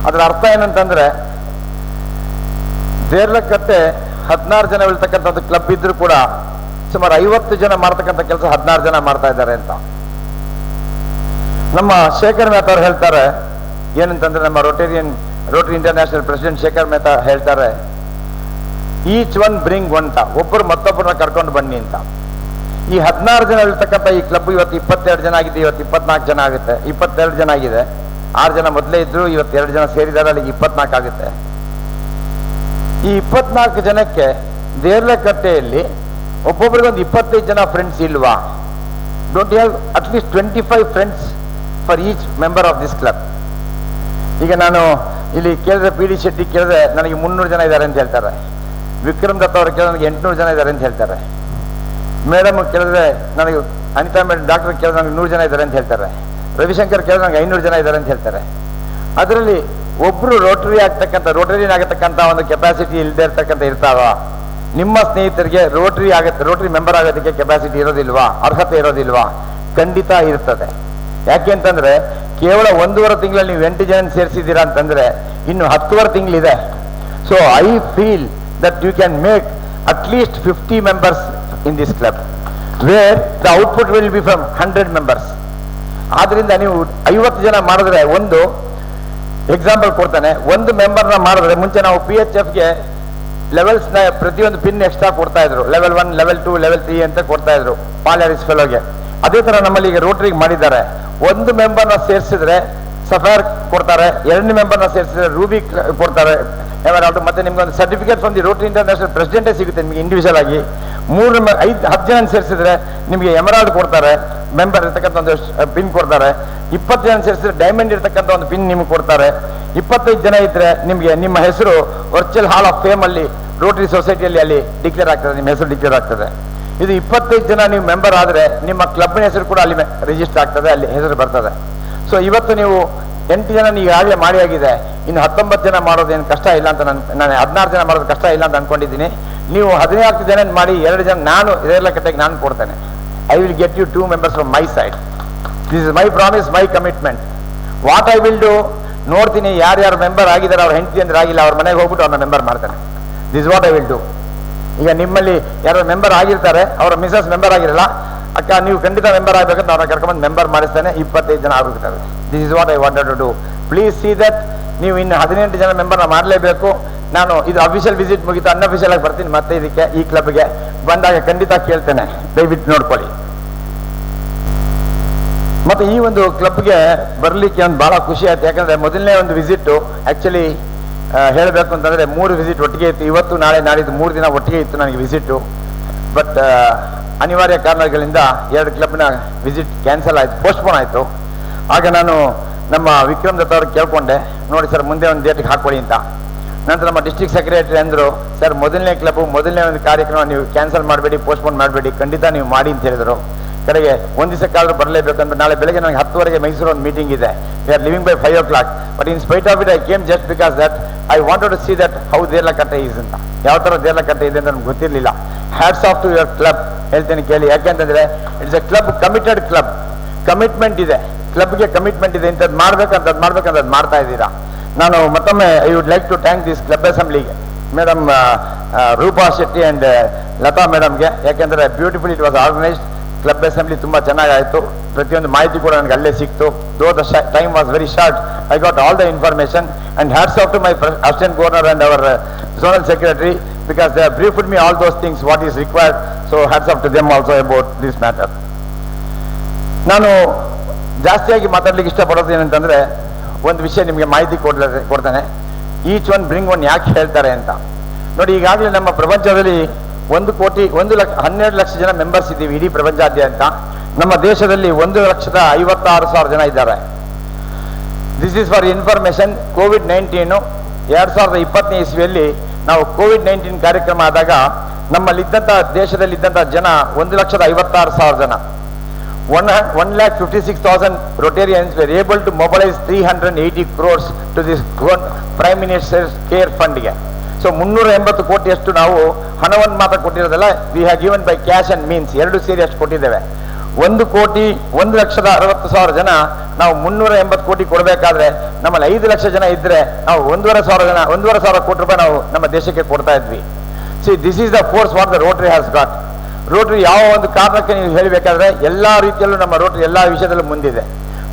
ಅದರ ಅರ್ಥ ಏನಂತಂದ್ರೆ ದೇರ್ಲಕಟ್ಟೆ 16 ಜನ ಇರ್ತಕ್ಕಂಥದ್ದು ಕ್ಲಬ್ ಇದ್ರೂ ಕೂಡ ಸುಮಾರು 50 ಜನ ಮಾಡ್ತಕ್ಕಂಥ ಕೆಲಸ 16 ಜನ ಮಾಡ್ತಾ ಇದ್ದಾರೆ ಅಂತ. ನಮ್ಮ ಶೇಖರ್ ಮೆಹ್ತಾ ಅವ್ರು ಹೇಳ್ತಾರೆ ಏನಂತಂದ್ರೆ, ನಮ್ಮ Rotary International president Shekhar Mehta ಹೇಳ್ತಾರೆ, ಈಚ್ ಒನ್ ಬ್ರಿಂಗ್ ಅಂತ, ಒಬ್ಬರು ಮತ್ತೊಬ್ಬರನ್ನ ಕರ್ಕೊಂಡು ಬನ್ನಿ ಅಂತ. ಈ 16 ಜನ ಇರ್ತಕ್ಕಂಥ ಈ ಕ್ಲಬ್ ಇವತ್ತು 22 ಜನ ಆಗಿದೆ, ಇವತ್ತು 24 ಜನ ಆಗುತ್ತೆ, 22 ಜನ ಆಗಿದೆ. 6 ಜನ ಮೊದಲೇ ಇದ್ರು, ಇವತ್ತು 2 ಜನ ಸೇರಿದ್ದಾರೆ, ಅಲ್ಲಿಗೆ 24 ಆಗುತ್ತೆ. ಈ 24 ಜನಕ್ಕೆ ದೇರ್ಲಕಟ್ಟೆಯಲ್ಲಿ ಒಬ್ಬೊಬ್ಬರಿಗೊಂದು 25 ಜನ ಫ್ರೆಂಡ್ಸ್ ಇಲ್ವಾ? Don't you have at least 25 friends for each member of this club? ಈಗ ನಾನು ಇಲ್ಲಿ ಕೇಳಿದ್ರೆ PD ಶೆಟ್ಟಿ ಕೇಳಿದ್ರೆ ನನಗೆ 300 ಜನ ಇದ್ದಾರೆ ಅಂತ ಹೇಳ್ತಾರೆ. ವಿಕ್ರಮ್ ದತ್ತ ಅವರು ಕೇಳಿದ್ರೆ ನನಗೆ 800 ಜನ ಇದ್ದಾರೆ ಅಂತ ಹೇಳ್ತಾರೆ. ಮೇಡಮ್ ಕೇಳಿದ್ರೆ ನನಗೆ, ಅನಿತಾ ಮೇಡಮ್ ಡಾಕ್ಟರ್ ಕೇಳಿದ್ರೆ ನನಗೆ 100 ಜನ ಇದ್ದಾರೆ ಅಂತ ಹೇಳ್ತಾರೆ. ರವಿಶಂಕರ್ ಕೇಳಿದ್ರೆ ನನಗೆ 500 ಜನ ಇದ್ದಾರೆ ಅಂತ ಹೇಳ್ತಾರೆ. ಅದರಲ್ಲಿ ಒಬ್ರು ರೋಟರಿಯನ್ ಆಗತಕ್ಕಂಥ ಒಂದು ಕೆಪಾಸಿಟಿ ಇಲ್ಲದೆ ಇರ್ತಾವ? ನಿಮ್ಮ ಸ್ನೇಹಿತರಿಗೆ ರೋಟರಿ ಮೆಂಬರ್ ಆಗೋದಕ್ಕೆ ಕೆಪಾಸಿಟಿ ಇರೋದಿಲ್ವಾ? ಅರ್ಹತೆ ಇರೋದಿಲ್ವಾ? ಖಂಡಿತ ಇರ್ತದೆ. ಯಾಕೆ ಅಂತಂದ್ರೆ ಕೇವಲ 1.5 ತಿಂಗಳಲ್ಲಿ ನೀವು 8 ಜನ ಸೇರಿಸಿದ್ದೀರಾ ಅಂತಂದ್ರೆ ಇನ್ನು 10 ತಿಂಗಳಿದೆ. So I feel that you can make at least 50 members in this club, where the output will be from 100 members. ಆದ್ರಿಂದ ನೀವು 50 ಜನ ಮಾಡಿದ್ರೆ, ಒಂದು ಎಕ್ಸಾಂಪಲ್ ಕೊಡ್ತಾನೆ, ಒಂದು ಮೆಂಬರ್ನ ಮಾಡಿದ್ರೆ ಮುಂಚೆ ನಾವು PHFಗೆ ಲೆವೆಲ್ಸ್ನ ಪ್ರತಿಯೊಂದು ಪಿನ್ ಎಕ್ಸ್ಟ್ರಾ ಕೊಡ್ತಾ ಇದ್ರು. ಲೆವೆಲ್ 1, ಲೆವೆಲ್ 2, ಲೆವೆಲ್ 3 ಅಂತ ಕೊಡ್ತಾ ಇದ್ರು ಪಾಲ್ ಹ್ಯಾರಿಸ್ ಫೆಲೋಗೆ. ಅದೇ ತರ ನಮ್ಮಲ್ಲಿ ಈಗ ರೋಟರಿಗೆ ಮಾಡಿದ್ದಾರೆ. ಒಂದು ಮೆಂಬರ್ನ ಸೇರಿಸಿದ್ರೆ ಸಫೈರ್ ಕೊಡ್ತಾರೆ, 2ನೇ ಮೆಂಬರ್ನ ಸೇರಿಸಿದ್ರೆ ರೂಬಿ ಕೊಡ್ತಾರೆ, ಮತ್ತೆ ನಿಮ್ಗೆ ಒಂದು certificate from the Rotary International ಪ್ರೆಸಿಡೆಂಟೇ ಸಿಗುತ್ತೆ ನಿಮಗೆ ಇಂಡಿವಿಜುವಲ್ ಆಗಿ. 10 ಜನ ಸೇರಿಸಿದ್ರೆ ನಿಮಗೆ ಎಮರಾಲ್ಡ್ ಕೊಡ್ತಾರೆ, ಮೆಂಬರ್ ಇರ್ತಕ್ಕಂಥ ಒಂದು ಪಿನ್ ಕೊಡ್ತಾರೆ. 20 ಜನ ಸೇರಿಸಿದ್ರೆ ಡೈಮಂಡ್ ಇರ್ತಕ್ಕಂಥ ಒಂದು ಪಿನ್ ನಿಮ್ಗೆ ಕೊಡ್ತಾರೆ. 25 ಜನ ಇದ್ರೆ ನಿಮಗೆ ನಿಮ್ಮ ಹೆಸರು ವರ್ಚುವಲ್ ಹಾಲ್ ಆಫ್ ಫೇಮ್ ಅಲ್ಲಿ ರೋಟರಿ ಸೊಸೈಟಿಯಲ್ಲಿ ಅಲ್ಲಿ ಡಿಕ್ಲೇರ್ ಆಗ್ತದೆ, ನಿಮ್ಮ ಹೆಸರು ಡಿಕ್ಲೇರ್ ಆಗ್ತದೆ. ಇದು 25 ಜನ ನೀವು ಮೆಂಬರ್ ಆದ್ರೆ ನಿಮ್ಮ ಕ್ಲಬ್ನ ಹೆಸರು ಕೂಡ ಅಲ್ಲಿ ರಿಜಿಸ್ಟರ್ ಆಗ್ತದೆ, ಅಲ್ಲಿ ಹೆಸರು ಬರ್ತದೆ. ಸೊ ಇವತ್ತು ನೀವು 8 ಜನ ಈಗಾಗಲೇ ಮಾಡಿ ಆಗಿದೆ, ಇನ್ನು 19 ಜನ ಮಾಡೋದೇನು ಕಷ್ಟ ಇಲ್ಲ ಅಂತ ನಾನು 16 ಜನ ಮಾಡೋದು ಕಷ್ಟ ಇಲ್ಲ ಅಂತ ಅನ್ಕೊಂಡಿದ್ದೀನಿ. ನೀವು 14 ಜನ ಮಾಡಿ 2 ಜನ ನಾನು ದೇರ್ಲಕಟ್ಟೆಗೆ ನಾನು ಕೊಡ್ತೇನೆ. I will get you 2 members from my side. This is my promise, my commitment. What I will do, ನೋಡ್ತೀನಿ ಯಾರ್ಯಾರು ಮೆಂಬರ್ ಆಗಿದ್ದಾರೆ, ಅವ್ರ ಹೆಂಡತಿ ಅಂದ್ರೆ ಆಗಿಲ್ಲ, ಅವ್ರ ಮನೆಗೆ ಹೋಗ್ಬಿಟ್ಟು ಅವ್ರನ್ನ ಮೆಂಬರ್ ಮಾಡ್ತೇನೆ. This what I will do. ಈಗ ನಿಮ್ಮಲ್ಲಿ ಯಾರು ಮೆಂಬರ್ ಆಗಿರ್ತಾರೆ, ಅವರ ಮಿಸಸ್ ಮೆಂಬರ್ ಆಗಿರಲ್ಲ, ಅಕ್ಕ ನೀವು ಖಂಡಿತ ಮೆಂಬರ್ ಆಗಬೇಕಂತ ಅವ್ರನ್ನ ಕರ್ಕೊಂಡು ಮೆಂಬರ್ ಮಾಡಿಸ್ತೇನೆ. 25 ಜನ ಆಗಿರ್ತಾರೆ. This is what I wanted to do. Please see that ನೀವು ಇನ್ನು 18 ಜನ ಮೆಂಬರ್ನ ಮಾಡಲೇಬೇಕು. ನಾನು ಇದು ಅಫಿಷಿಯಲ್ ವಿಸಿಟ್ ಮುಗಿತು, ಅನ್ಅಫಿಷಿಯಲ್ ಆಗಿ ಬರ್ತೀನಿ ಮತ್ತೆ ಇದಕ್ಕೆ, ಈ ಕ್ಲಬ್ಗೆ ಬಂದಾಗ ಖಂಡಿತ ಕೇಳ್ತೇನೆ, ದಯವಿಟ್ಟು ನೋಡ್ಕೊಳ್ಳಿ. ಮತ್ತೆ ಈ ಒಂದು ಕ್ಲಬ್ಗೆ ಬರಲಿಕ್ಕೆ ಒಂದು ಬಹಳ ಖುಷಿ ಆಯ್ತು. ಯಾಕಂದ್ರೆ ಮೊದಲನೇ ಒಂದು ವಿಸಿಟ್ ಆಕ್ಚುಲಿ ಹೇಳಬೇಕು ಅಂತಂದ್ರೆ 3 ವಿಸಿಟ್ ಒಟ್ಟಿಗೆ ಇತ್ತು. ಇವತ್ತು ನಾಳೆ ನಾಡಿದ್ದು 3 ದಿನ ಒಟ್ಟಿಗೆ ಇತ್ತು ನನಗೆ ವಿಸಿಟ್ಟು. ಬಟ್ ಅನಿವಾರ್ಯ ಕಾರಣಗಳಿಂದ 2 ಕ್ಲಬ್ನ ವಿಸಿಟ್ ಕ್ಯಾನ್ಸಲ್ ಆಯಿತು, ಪೋಸ್ಟ್ಪೋನ್ ಆಯಿತು. ಆಗ ನಾನು ನಮ್ಮ ವಿಕ್ರಮ್ ದತ್ತ ಅವ್ರಿಗೆ ಕೇಳ್ಕೊಂಡೆ, ನೋಡಿ ಸರ್ ಮುಂದೆ ಒಂದು ಡೇಟ್ಗೆ ಹಾಕೊಳ್ಳಿ ಅಂತ. ನಂತರ ನಮ್ಮ ಡಿಸ್ಟ್ರಿಕ್ಟ್ ಸೆಕ್ರೆಟರಿ ಅಂದರು, ಸರ್ ಮೊದಲನೇ ಕ್ಲಬ್ ಮೊದಲನೇ ಒಂದು ಕಾರ್ಯಕ್ರಮ ನೀವು ಕ್ಯಾನ್ಸಲ್ ಮಾಡಬೇಡಿ, ಪೋಸ್ಟ್ಪೋನ್ ಮಾಡಬೇಡಿ, ಖಂಡಿತ ನೀವು ಮಾಡಿ ಅಂತ ಹೇಳಿದರು. ಕಡೆಗೆ ಒಂದು ದಿವಸಕ್ಕಾದ್ರೂ ಬರಲೇಬೇಕಂದ್ರೆ ನಾಳೆ ಬೆಳಗ್ಗೆ ನನಗೆ 10 ಮೈಸೂರು ಒಂದು ಮೀಟಿಂಗ್ ಇದೆ. We are living by 5 o'clock. But in spite of it I came just because that I wanted to see that how Deralakatte is ಅಂತ. ಯಾವ ಥರ ದೇರ್ಲಕಟ್ಟೆ ಇದೆ ಅಂತ ನಮ್ಗೆ ಗೊತ್ತಿರಲಿಲ್ಲ. Hats off to your club ಹೇಳ್ತೇನೆ ಕೇಳಿ. ಯಾಕೆಂತಂದ್ರೆ it's a club, committed club, commitment ಇದೆ ಕ್ಲಬ್ಗೆ, ಕಮಿಟ್ಮೆಂಟ್ ಇದೆ. ಇಂಥದ್ದು ಮಾಡ್ಬೇಕಂತ ಮಾಡ್ತಾ ಇದ್ದೀರಾ. ನಾನು ಮತ್ತೊಮ್ಮೆ I would like to thank this club ಅಸೆಂಬ್ಲಿಗೆ, ಮೇಡಮ್ ರೂಪಾ ಶೆಟ್ಟಿ ಅಂಡ್ ಲತಾ ಮೇಡಮ್ಗೆ. ಯಾಕೆಂದ್ರೆ beautiful it was organised. Club assembly ತುಂಬಾ ಚೆನ್ನಾಗಾಯಿತು. ಪ್ರತಿಯೊಂದು ಮಾಹಿತಿ ಕೂಡ ನನಗೆ ಅಲ್ಲೇ ಸಿಕ್ತು. Though the time was very short, I got all the information and hats off to my assistant governor and our zonal secretary because they have briefed me all those things what is required. So hats off to them also about this matter. ನಾನು ಜಾಸ್ತಿಯಾಗಿ ಮಾತಾಡ್ಲಿಕ್ಕೆ ಇಷ್ಟಪಡೋದು ಏನಂತಂದ್ರೆ ಒಂದು ವಿಷಯ ನಿಮಗೆ ಮಾಹಿತಿ ಕೊಡ್ತೇನೆ. ಈಚ್ ಒನ್ ಬ್ರಿಂಗ್ ಒನ್ ಯಾಕೆ ಹೇಳ್ತಾರೆ ಅಂತ ನೋಡಿ. ಈಗಾಗಲೇ ನಮ್ಮ ಪ್ರಪಂಚದಲ್ಲಿ 12 ಲಕ್ಷ ಜನ ಮೆಂಬರ್ಸ್ ಇದ್ದೀವಿ ಇಡೀ ಪ್ರಪಂಚಾದ್ಯಂತ. ನಮ್ಮ ದೇಶದಲ್ಲಿ 1,56,000 ಜನ ಇದ್ದಾರೆ. This is for information. COVID-19 2020 ಇಸ್ವಿಯಲ್ಲಿ ನಾವು ಕೋವಿಡ್-19 ಕಾರ್ಯಕ್ರಮ ಆದಾಗ ನಮ್ಮಲ್ಲಿದ್ದಂಥ ದೇಶದಲ್ಲಿದ್ದಂಥ ಜನ 1,56,000 ಜನ. 1,56,000 Rotarians were able to mobilize 380 crores to this Prime Minister's Care Fund ಗೆ. ಸೊ 380 ಕೋಟಿಯಷ್ಟು ನಾವು ಹಣವನ್ನು ಮಾತ್ರ ಕೊಟ್ಟಿರೋದಲ್ಲ, we have given by cash and means, ಎರಡು ಸೇರಿ ಅಷ್ಟು ಕೊಟ್ಟಿದ್ದೇವೆ. 1,60,60,000 ಜನ ನಾವು 380 ಕೋಟಿ ಕೊಡಬೇಕಾದ್ರೆ ನಮ್ಮಲ್ಲಿ 5 ಲಕ್ಷ ಜನ ಇದ್ರೆ ನಾವು 1,500 ಕೋಟಿ ರೂಪಾಯಿ ನಾವು ನಮ್ಮ ದೇಶಕ್ಕೆ ಕೊಡ್ತಾ ಇದ್ವಿ. See this is the force what the Rotary has got. Rotary ಯಾವ ಒಂದು ಕಾರಣಕ್ಕೆ ನೀವು ಹೇಳಬೇಕಾದ್ರೆ ಎಲ್ಲ ರೀತಿಯಲ್ಲೂ ನಮ್ಮ ರೋಟರಿ ಎಲ್ಲ ವಿಷಯದಲ್ಲೂ ಮುಂದಿದೆ.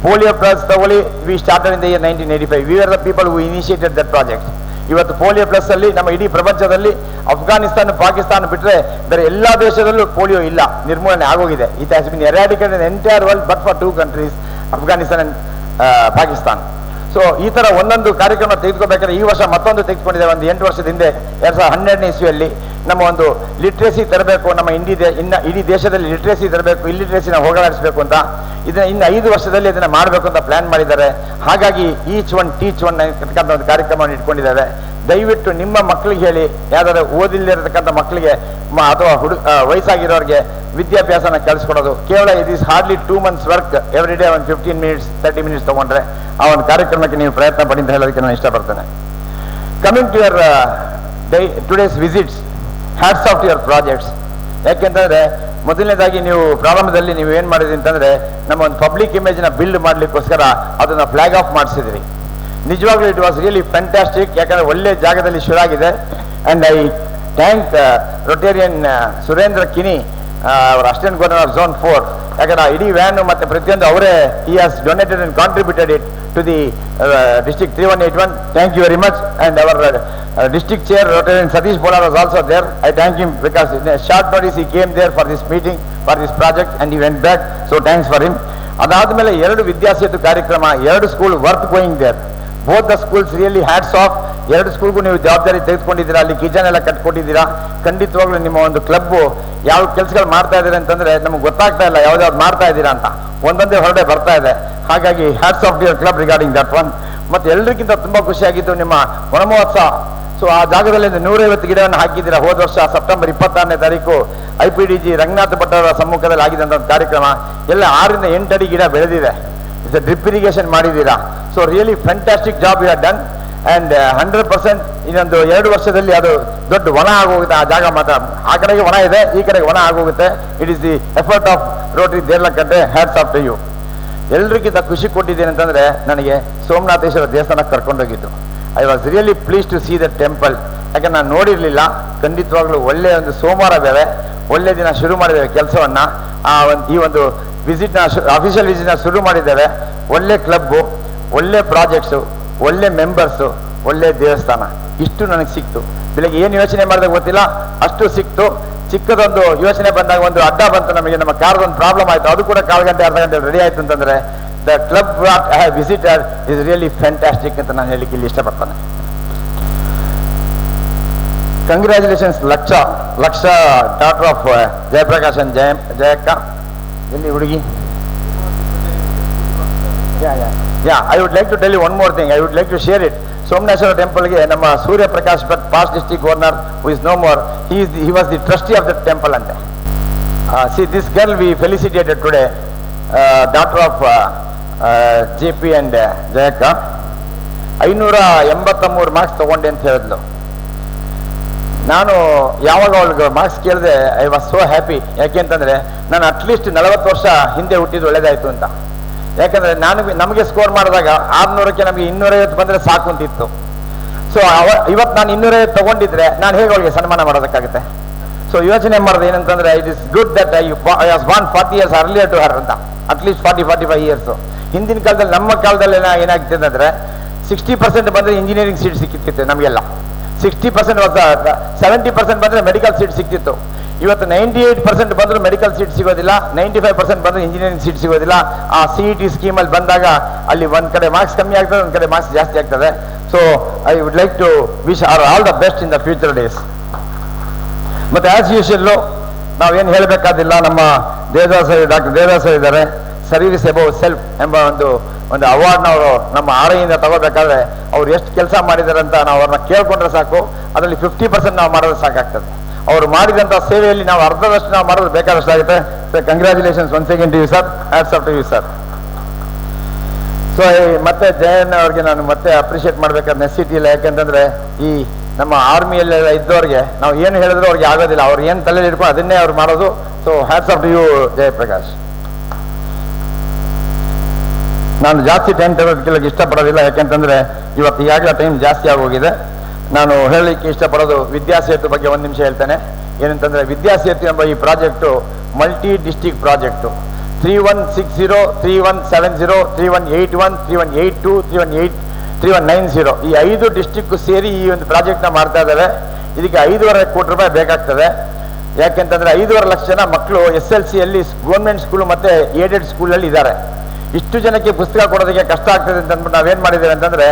ಪೋಲಿಯೋ ಪ್ಲಸ್ ತಗೊಳ್ಳಿ, we started in the year 1985. We are the people who initiated that project. ಇವತ್ತು ಪೋಲಿಯೋ ಪ್ಲಸ್ ಅಲ್ಲಿ ನಮ್ಮ ಇಡೀ ಪ್ರಪಂಚದಲ್ಲಿ ಅಫ್ಘಾನಿಸ್ತಾನ, ಪಾಕಿಸ್ತಾನ ಬಿಟ್ಟರೆ ಬೇರೆ ಎಲ್ಲ ದೇಶದಲ್ಲೂ ಪೋಲಿಯೋ ಇಲ್ಲ, ನಿರ್ಮೂಲನೆ ಆಗೋಗಿದೆ. It has been ಎರಾಡಿಕೇಟೆಡ್ in entire world but for 2 countries, Afghanistan and Pakistan. So ಈ ತರ ಒಂದೊಂದು ಕಾರ್ಯಕ್ರಮ ತೆಗೆದುಕೋಬೇಕಾದ್ರೆ ಈ ವರ್ಷ ಮತ್ತೊಂದು ತೆಗೆದುಕೊಂಡಿದ್ದೇವೆ. ಒಂದು 8 ವರ್ಷದ ಹಿಂದೆ 2012ನೇ ಇಸ್ವಿಯಲ್ಲಿ ನಮ್ಮ ಒಂದು ಲಿಟ್ರೇಸಿ ತರಬೇಕು, ನಮ್ಮ ಇಡೀ ದೇಶದಲ್ಲಿ ಲಿಟ್ರೇಸಿ ತರಬೇಕು, ಇಲ್ಲಿಟ್ರೇಸಿನ ಹೋಗಲಾಡಿಸಬೇಕು ಅಂತ ಇದನ್ನ ಇನ್ನು 5 ವರ್ಷದಲ್ಲಿ ಇದನ್ನ ಮಾಡಬೇಕು ಅಂತ ಪ್ಲಾನ್ ಮಾಡಿದ್ದಾರೆ. ಹಾಗಾಗಿ ಈಚ್ ಒನ್ ಟೀಚ್ ಒನ್ ಅಂತಕ್ಕಂಥ ಒಂದು ಕಾರ್ಯಕ್ರಮವನ್ನು ಇಟ್ಕೊಂಡಿದ್ದೇವೆ. ದಯವಿಟ್ಟು ನಿಮ್ಮ ಮಕ್ಕಳಿಗೆ ಹೇಳಿ, ಯಾವ್ದಾದ್ರು ಓದಿಲ್ಲದಿರತಕ್ಕಂಥ ಮಕ್ಕಳಿಗೆ ಅಥವಾ ವಯಸ್ಸಾಗಿರೋರಿಗೆ ವಿದ್ಯಾಭ್ಯಾಸನ ಕಲಿಸ್ಕೊಡೋದು. ಕೇವಲ it is hardly 2 months work, every day ಒಂದು 15 minutes 30 minutes ತಗೊಂಡ್ರೆ ಆ ಒಂದು ಕಾರ್ಯಕ್ರಮಕ್ಕೆ ನೀವು ಪ್ರಯತ್ನ ಪಡಿ ಅಂತ ಹೇಳೋದಕ್ಕೆ ನಾನು ಇಷ್ಟಪಡ್ತೇನೆ. Coming to your today's visits, hats off to your projects. ಯಾಕೆಂತಂದ್ರೆ ಮೊದಲನೇದಾಗಿ ನೀವು ಪ್ರಾರಂಭದಲ್ಲಿ ನೀವು ಏನು ಮಾಡಿದ್ರಿ ಅಂತಂದ್ರೆ ನಮ್ಮ ಒಂದು ಪಬ್ಲಿಕ್ ಇಮೇಜ್ನ ಬಿಲ್ಡ್ ಮಾಡ್ಲಿಕ್ಕೋಸ್ಕರ ಅದನ್ನ ಫ್ಲಾಗ್ ಆಫ್ ಮಾಡಿಸಿದ್ರಿ. ನಿಜವಾಗ್ಲೂ ಇಟ್ ವಾಸ್ ರಿಯಲಿ ಫ್ಯಾಂಟಾಸ್ಟಿಕ್. ಯಾಕಂದ್ರೆ ಒಳ್ಳೆ ಜಾಗದಲ್ಲಿ ಶುರುವಾಗಿದೆ. And I thank rotarian Surendra Kini, ಅವರ ಅಸಿಸ್ಟೆಂಟ್ ಗವರ್ನರ್ ಆಫ್ ಝೋನ್ 4. ಯಾಕಂದ್ರೆ ಇಡೀ ವ್ಯಾನ್ ಮತ್ತೆ ಪ್ರತಿಯೊಂದು ಅವರೇ he has donated and contributed it to the district 3181. Thank you very much. And our district chair Rotarian Satish Bola was also there. I thank him because in a short notice he came there for this meeting, for this project, and he went back. So thanks for him. ಅದಾದ್ಮೇಲೆ 2 ವಿದ್ಯಾಸೇತು ಕಾರ್ಯಕ್ರಮ, 2 school worth going there. Both the schools really hats off. 2 ಸ್ಕೂಲ್ಗೂ ನೀವು ಜವಾಬ್ದಾರಿ ತೆಗೆದುಕೊಂಡಿದ್ದೀರಾ, ಅಲ್ಲಿ kitchen ಎಲ್ಲ ಕಟ್ಕೊಟ್ಟಿದ್ದೀರಾ. ಖಂಡಿತವಾಗ್ಲೂ ನಿಮ್ಮ ಒಂದು ಕ್ಲಬ್ ಯಾವ ಕೆಲಸಗಳು ಮಾಡ್ತಾ ಇದ್ದೀರಾ ಅಂತಂದ್ರೆ ನಮ್ಗೆ ಗೊತ್ತಾಗ್ತಾ ಇಲ್ಲ ಯಾವ್ದಾವ್ದು ಮಾಡ್ತಾ ಇದ್ದೀರಾ ಅಂತ, ಒಂದೊಂದೇ ಹೊರಡೆ ಬರ್ತಾ ಇದೆ. ಹಾಗಾಗಿ hats off your club regarding that one. ಮತ್ತೆ ಎಲ್ಲರಿಗಿಂತ ತುಂಬಾ ಖುಷಿಯಾಗಿತ್ತು ನಿಮ್ಮ ವನ ಮಹೋತ್ಸವ. ಸೊ ಆ ಜಾಗದಲ್ಲಿ 150 ಗಿಡವನ್ನು ಹಾಕಿದ್ದೀರಾ. ಹೋದ ವರ್ಷ ಸೆಪ್ಟೆಂಬರ್ 26ನೇ ತಾರೀಕು IPDG ರಂಗನಾಥ ಭಟ್ ಅವರ ಸಮ್ಮುಖದಲ್ಲಿ ಆಗಿದ್ದಂಥ ಒಂದು ಕಾರ್ಯಕ್ರಮ. ಎಲ್ಲ 6 ರಿಂದ 8 ಅಡಿ ಗಿಡ ಬೆಳೆದಿದೆ. ಡ್ರಿಪ್ ಇರಿಗೇಷನ್ ಮಾಡಿದ್ದೀರಾ. So really fantastic job you have done. And 100% ಇನ್ನೊಂದು 2 ವರ್ಷದಲ್ಲಿ ಅದು ದೊಡ್ಡ ವನ ಆಗೋಗುತ್ತೆ. ಆ ಜಾಗ ಮಾತ್ರ, ಆ ಕಡೆಗೆ ವನ ಇದೆ, ಈ ಕಡೆಗೆ ವನ ಆಗೋಗುತ್ತೆ. It is the effort of Rotary Deralakatte. Hats off to you. ಎಲ್ರಿಗಿಂತ ಖುಷಿ ಕೊಟ್ಟಿದ್ದೇನೆ ಅಂತಂದ್ರೆ ನನಗೆ ಸೋಮನಾಥೇಶ್ವರ ದೇವಸ್ಥಾನಕ್ಕೆ ಕರ್ಕೊಂಡೋಗಿದ್ದು. I was really pleased to see the temple. ಯಾಕಂದ್ರೆ ನಾನು ನೋಡಿರ್ಲಿಲ್ಲ. ಖಂಡಿತವಾಗ್ಲೂ ಒಳ್ಳೆ ಒಂದು ಸೋಮವಾರ ಬೇರೆ ಒಳ್ಳೆ ದಿನ ಶುರು ಮಾಡಿದ್ದೇವೆ ಕೆಲಸವನ್ನ. ಈ ಒಂದು ವಿಸಿಟ್ನ ಅಫಿಷಿಯಲ್ ವಿಸಿಟ್ನ ಶುರು ಮಾಡಿದ್ದೇವೆ. ಒಳ್ಳೆ ಕ್ಲಬ್ಬು, ಒಳ್ಳೆ ಪ್ರಾಜೆಕ್ಟ್ಸು, ಒಳ್ಳೆ ಮೆಂಬರ್ಸು, ಒಳ್ಳೆ ದೇವಸ್ಥಾನ, ಇಷ್ಟು ನನಗೆ ಸಿಕ್ತು. ಬೆಳಗ್ಗೆ ಏನು ಯೋಚನೆ ಮಾಡಿದಾಗ ಗೊತ್ತಿಲ್ಲ, ಅಷ್ಟು ಸಿಕ್ತು. ಚಿಕ್ಕದೊಂದು ಯೋಚನೆ ಬಂದಾಗ ಒಂದು ಅಡ್ಡ ಬಂತು ನಮಗೆ, ನಮ್ಮ ಕಾರ್ದೊಂದು ಪ್ರಾಬ್ಲಮ್ ಆಯಿತು, ಅದು ಕೂಡ 1/4 ಗಂಟೆ 1/2 ಗಂಟೆ ರೆಡಿ ಆಯಿತು ಅಂತಂದ್ರೆ the club what I have visited is really fantastic ಅಂತ ನಾನು ಹೇಳಿಕ್ಕೆ ಇಲ್ಲಿ ಇಷ್ಟಪಡ್ತಾನೆ. Congratulations Laksha daughter of Jayaprakash and ಜಯಕ್ಕ. ಎಲ್ಲಿ ಹುಡುಗಿ? I would like to tell you one more thing. I would like to share it. Somanatheshwara ಟೆಂಪಲ್ಗೆ ನಮ್ಮ Surya Prakash Bhat, past district governor, who is no more, he was the trustee of the temple ante. See this girl we felicitated today, daughter of JP and Jayakka. 583 marks ತಗೊಂಡೆ ಅಂತ ಹೇಳಿದ್ಲು. ನಾನು ಯಾವಾಗ ಅವಳಿಗೆ marks ಕೇಳಿದೆ I was so happy. ಯಾಕೆಂತಂದ್ರೆ ನಾನು at least 40 ವರ್ಷ ಹಿಂದೆ ಹುಟ್ಟಿದ್ದು ಒಳ್ಳೇದಾಯ್ತು ಅಂತ. ಯಾಕಂದ್ರೆ ನಮಗೆ ಸ್ಕೋರ್ ಮಾಡಿದಾಗ 600ಕ್ಕೆ ನಮಗೆ 250 ಬಂದ್ರೆ ಸಾಕು ಅಂತಿತ್ತು. ಸೊ ಇವತ್ತು ನಾನು 250 ತಗೊಂಡಿದ್ರೆ ನಾನು ಹೇಗೆ ಅವಳಿಗೆ ಸನ್ಮಾನ ಮಾಡೋದಕ್ಕಾಗುತ್ತೆ? ಸೊ ಯೋಚನೆ ಮಾಡೋದು ಏನಂತಂದ್ರೆ it is good that I was Born 40 years earlier to her ಅಂತ, ಅಟ್ಲೀಸ್ಟ್ 40-45 years. ಹಿಂದಿನ ಕಾಲದಲ್ಲಿ ನಮ್ಮ ಕಾಲದಲ್ಲಿ ಏನಾಗ್ತಿದೆ ಅಂದ್ರೆ 60% ಬಂದ್ರೆ ಇಂಜಿನಿಯರಿಂಗ್ ಸೀಟ್ ಸಿಕ್ಕಿತ್ತು ನಮಗೆಲ್ಲ. 60% 70% ಬಂದ್ರೆ ಮೆಡಿಕಲ್ ಸೀಟ್ ಸಿಕ್ತಿತ್ತು. ಇವತ್ತು 98% ಬಂದರೂ ಮೆಡಿಕಲ್ ಸೀಟ್ ಸಿಗೋದಿಲ್ಲ, 95% ಬಂದರೂ ಇಂಜಿನಿಯರಿಂಗ್ ಸೀಟ್ ಸಿಗೋದಿಲ್ಲ. ಆ CET ಸ್ಕೀಮಲ್ಲಿ ಬಂದಾಗ ಅಲ್ಲಿ ಒಂದು ಕಡೆ ಮಾರ್ಕ್ಸ್ ಕಮ್ಮಿ ಆಗ್ತದೆ, ಒಂದು ಕಡೆ ಮಾರ್ಕ್ಸ್ ಜಾಸ್ತಿ ಆಗ್ತದೆ. So I would like to wish our all the best in the future days. ಮತ್ತು ಆಸ್ ಯೂಶುವಲ್ಲು ನಾವೇನು ಹೇಳಬೇಕಾದಿಲ್ಲ. ನಮ್ಮ ಡಾಕ್ಟರ್ ದೇವದಾಸ್ ಇದ್ದಾರೆ, ಸರ್ವಿಸ್ ಎಬೌವ್ ಸೆಲ್ಫ್ ಎಂಬ ಒಂದು ಅವಾರ್ಡ್ನ ಅವರು ನಮ್ಮ ಆರ್ಐಯಿಂದ ತಗೋಬೇಕಾದ್ರೆ ಅವ್ರು ಎಷ್ಟು ಕೆಲಸ ಮಾಡಿದ್ದಾರೆ ಅಂತ ನಾವು ಅವ್ರನ್ನ ಕೇಳ್ಕೊಂಡ್ರೆ ಸಾಕು, ಅದರಲ್ಲಿ 50% ನಾವು ಮಾಡೋದು ಸಾಕಾಗ್ತದೆ. ಅವರು ಮಾಡಿದಂಥ ಸೇವೆಯಲ್ಲಿ ನಾವು ಅರ್ಧದಷ್ಟು ನಾವು ಮಾಡೋದು ಬೇಕಾದಷ್ಟು ಆಗುತ್ತೆ. So congratulations once again to you sir, hats off to you sir. So ಮತ್ತೆ ಜಯಣ್ಣ ಅವ್ರಿಗೆ ನಾನು ಮತ್ತೆ ಅಪ್ರಿಷಿಯೇಟ್ ಮಾಡ್ಬೇಕಾದ ನೆಸಿಟಿ ಇಲ್ಲ. ಯಾಕೆಂತಂದ್ರೆ ಈ ನಮ್ಮ ಆರ್ಮಿಯಲ್ಲೆಲ್ಲ ಇದ್ದವ್ರಿಗೆ ನಾವು ಏನು ಹೇಳಿದ್ರು ಅವ್ರಿಗೆ ಆಗೋದಿಲ್ಲ, ಅವ್ರು ಏನು ತಲೆಯಲ್ಲಿ ಇಟ್ಕೊಂಡು ಅದನ್ನೇ ಅವ್ರು ಮಾಡೋದು. So hats off to you Jayaprakash. ನಾನು ಜಾಸ್ತಿ ಟೈಮ್ ತೆಗೆದುಕೊಳ್ಳಕ್ಕೆ ಇಷ್ಟಪಡೋದಿಲ್ಲ, ಯಾಕೆಂತಂದ್ರೆ ಇವತ್ತು ಈಗಾಗಲೇ ಟೈಮ್ ಜಾಸ್ತಿ ಆಗೋಗಿದೆ. ನಾನು ಹೇಳಲಿಕ್ಕೆ ಇಷ್ಟಪಡೋದು ವಿದ್ಯಾಸೇತು ಬಗ್ಗೆ ಒಂದು ನಿಮಿಷ ಹೇಳ್ತೇನೆ. ಏನಂತಂದ್ರೆ ವಿದ್ಯಾಸೇತು ಎಂಬ ಈ ಪ್ರಾಜೆಕ್ಟು ಮಲ್ಟಿ ಡಿಸ್ಟಿಕ್ ಪ್ರಾಜೆಕ್ಟು. 3160, 3170, 3181, 3182, 3190 ಈ 5 ಡಿಸ್ಟಿಕ್ ಸೇರಿ ಈ ಒಂದು ಪ್ರಾಜೆಕ್ಟ್ನ ಮಾಡ್ತಾ ಇದ್ದಾರೆ. ಇದಕ್ಕೆ 5.5 ಕೋಟಿ ರೂಪಾಯಿ ಬೇಕಾಗ್ತದೆ. ಯಾಕೆಂತಂದ್ರೆ 5.5 ಲಕ್ಷ ಜನ ಮಕ್ಕಳು SLC ಅಲ್ಲಿ ಗೌರ್ಮೆಂಟ್ ಸ್ಕೂಲ್ ಮತ್ತೆ ಏಡೆಡ್ ಸ್ಕೂಲಲ್ಲಿ ಇದ್ದಾರೆ. ಇಷ್ಟು ಜನಕ್ಕೆ ಪುಸ್ತಕ ಕೊಡೋದಕ್ಕೆ ಕಷ್ಟ ಆಗ್ತದೆ ಅಂತ ಅಂದ್ಬಿಟ್ಟು ನಾವೇನ್ ಮಾಡಿದ್ದೇವೆ ಅಂತಂದ್ರೆ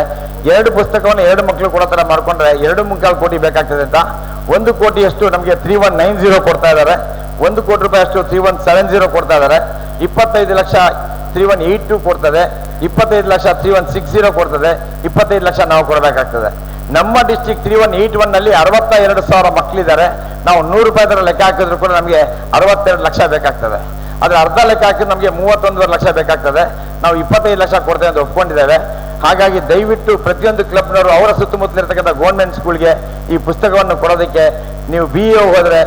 2 ಪುಸ್ತಕವನ್ನು 2 ಮಕ್ಕಳು ಕೊಡೋ ತರ ಮಾಡ್ಕೊಂಡ್ರೆ 2.25 ಕೋಟಿ ಬೇಕಾಗ್ತದೆ ಅಂತ 1 ಕೋಟಿಯಷ್ಟು ನಮಗೆ 3190 ಕೊಡ್ತಾ ಇದ್ದಾರೆ. 1 ಕೋಟಿ ರೂಪಾಯಿ ಅಷ್ಟು 3170 ಕೊಡ್ತಾ ಇದ್ದಾರೆ. 25 ಲಕ್ಷ 3182 ಕೊಡ್ತದೆ. 25 ಲಕ್ಷ 3160 ಕೊಡ್ತದೆ. 25 ಲಕ್ಷ ನಾವು ಕೊಡಬೇಕಾಗ್ತದೆ. ನಮ್ಮ ಡಿಸ್ಟ್ರಿಕ್ಟ್ 3181 ನಲ್ಲಿ 62,000 ಮಕ್ಕಳಿದ್ದಾರೆ. ನಾವು 100 ರೂಪಾಯಿ ತರ ಲೆಕ್ಕ ಹಾಕಿದ್ರು ಕೂಡ ನಮಗೆ 62 ಲಕ್ಷ ಬೇಕಾಗ್ತದೆ. ಅದ್ರ ಅರ್ಧ ಲೆಕ್ಕ ಹಾಕಿದ್ರೆ ನಮಗೆ 31.5 ಲಕ್ಷ ಬೇಕಾಗ್ತದೆ. ನಾವು 25 ಲಕ್ಷ ಕೊಡ್ತೇವೆ ಅಂತ ಒಪ್ಕೊಂಡಿದ್ದೇವೆ. ಹಾಗಾಗಿ ದಯವಿಟ್ಟು ಪ್ರತಿಯೊಂದು ಕ್ಲಬ್ನವರು ಅವರ ಸುತ್ತಮುತ್ತಲಿರ್ತಕ್ಕಂಥ ಗೌರ್ಮೆಂಟ್ ಸ್ಕೂಲ್ಗೆ ಈ ಪುಸ್ತಕವನ್ನು ಕೊಡೋದಕ್ಕೆ ನೀವು BO ಹೋದ್ರೆ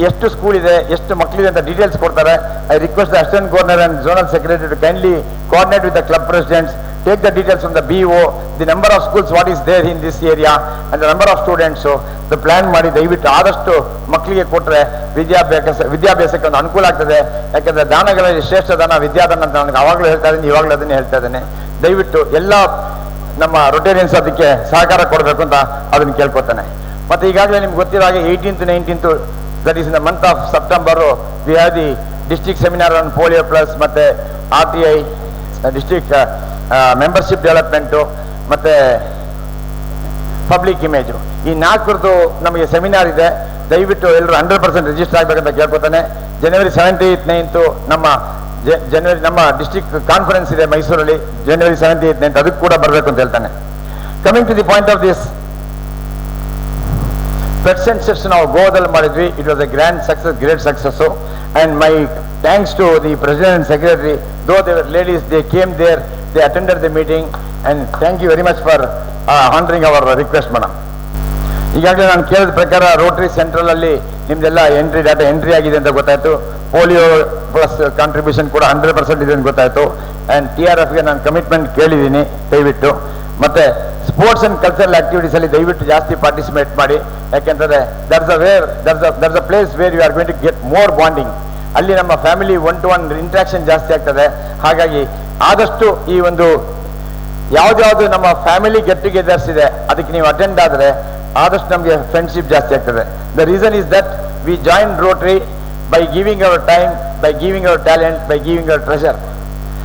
ಎಷ್ಟು ಸ್ಕೂಲ್ ಇದೆ, ಎಷ್ಟು ಮಕ್ಕಳಿದೆ ಅಂತ ಡೀಟೇಲ್ಸ್ ಕೊಡ್ತಾರೆ. I request the assistant governor and zonal secretary to kindly coordinate with the club presidents, take the details from the BO, the number of schools what is there in this area and the number of students. So the plan ಮಾಡಿ ದಯವಿಟ್ಟು ಆದಷ್ಟು ಮಕ್ಕಳಿಗೆ ಕೊಟ್ಟರೆ ವಿದ್ಯಾಭ್ಯಾಸಕ್ಕೆ ಒಂದು ಅನುಕೂಲ ಆಗ್ತದೆ. ಯಾಕಂದ್ರೆ ದಾನಗಳಲ್ಲಿ ಶ್ರೇಷ್ಠ ದಾನ ವಿದ್ಯಾದಾನ ಅಂತ ನನಗೆ ಅವಾಗಲೂ ಹೇಳ್ತಾ ಇದ್ದೀನಿ, ಇವಾಗಲೂ ಅದನ್ನೇ ಹೇಳ್ತಾ ಇದ್ದೇನೆ. ದಯವಿಟ್ಟು ಎಲ್ಲ ನಮ್ಮ ರೊಟೇರಿಯನ್ಸ್ ಅದಕ್ಕೆ ಸಹಕಾರ ಕೊಡಬೇಕು ಅಂತ ಅದನ್ನು ಕೇಳ್ಕೊತಾನೆ. ಮತ್ತೆ ಈಗಾಗಲೇ ನಿಮ್ಗೆ ಗೊತ್ತಿರೋ ಹಾಗೆ 18th 19th that is in the month of September we have the district seminar on polio plus ಮತ್ತೆ RTI ಡಿಸ್ಟ್ರಿಕ್ಟ್ ಮೆಂಬರ್ಶಿಪ್ ಡೆವಲಪ್ಮೆಂಟು ಮತ್ತೆ ಪಬ್ಲಿಕ್ ಇಮೇಜು, ಈ 4 ನಮಗೆ ಸೆಮಿನಾರ್ ಇದೆ. ದಯವಿಟ್ಟು ಎಲ್ಲರೂ 100% ರಿಜಿಸ್ಟರ್ ಆಗಬೇಕಂತ ಕೇಳ್ಕೊತಾನೆ. ಜನವರಿ 7th 9th ನಮ್ಮ ಡಿಸ್ಟ್ರಿಕ್ಟ್ ಕಾನ್ಫರೆನ್ಸ್ ಇದೆ ಮೈಸೂರಲ್ಲಿ, ಜನವರಿ 7th 9th ಅದಕ್ಕೆ ಕೂಡ ಬರಬೇಕು ಅಂತ ಹೇಳ್ತಾನೆ. Coming to the point of this pet census ನಾವು ಗೋವಾದಲ್ಲಿ ಮಾಡಿದ್ವಿ. It was a grand success, great success. And my thanks to the president and secretary, though they were ladies, they came there, they attended the meeting and thank you very much for honouring our request madam. ಈಗಾಗಲೇ ನಾನು ಕೇಳಿದ ಪ್ರಕಾರ Rotary central ಅಲ್ಲಿ ನಿಮ್ದೆಲ್ಲ data entry ಆಗಿದೆ ಅಂತ ಗೊತ್ತಾಯ್ತು. Polio plus contribution ಕೂಡ 100% ಇದೆ ಅಂತ ಗೊತ್ತಾಯ್ತು. ಅಂಡ್ TRFಗೆ ನಾನು ಕಮಿಟ್ಮೆಂಟ್ ಕೇಳಿದ್ದೀನಿ ದಯವಿಟ್ಟು. ಮತ್ತೆ ಸ್ಪೋರ್ಟ್ಸ್ ಅಂಡ್ ಕಲ್ಚರಲ್ ಆಕ್ಟಿವಿಟೀಸ್ ಅಲ್ಲಿ ದಯವಿಟ್ಟು ಜಾಸ್ತಿ ಪಾರ್ಟಿಸಿಪೇಟ್ ಮಾಡಿ. ಯಾಕೆಂತಂದ್ರೆ there's a place where you are going to get more bonding. ಅಲ್ಲಿ ನಮ್ಮ ಫ್ಯಾಮಿಲಿ 1-to-1 ಇಂಟ್ರಾಕ್ಷನ್ ಜಾಸ್ತಿ ಆಗ್ತದೆ. ಹಾಗಾಗಿ ಆದಷ್ಟು ಈ ಒಂದು ಯಾವ್ದಾವ್ದು ನಮ್ಮ ಫ್ಯಾಮಿಲಿ ಗೆಟ್ ಟುಗೆದರ್ಸ್ ಇದೆ ಅದಕ್ಕೆ ನೀವು ಅಟೆಂಡ್ ಆದರೆ ಆದಷ್ಟು ನಮಗೆ ಫ್ರೆಂಡ್ಶಿಪ್ ಜಾಸ್ತಿ ಆಗ್ತದೆ. The reason is that we join Rotary by giving our time, by giving our talent, by giving our treasure.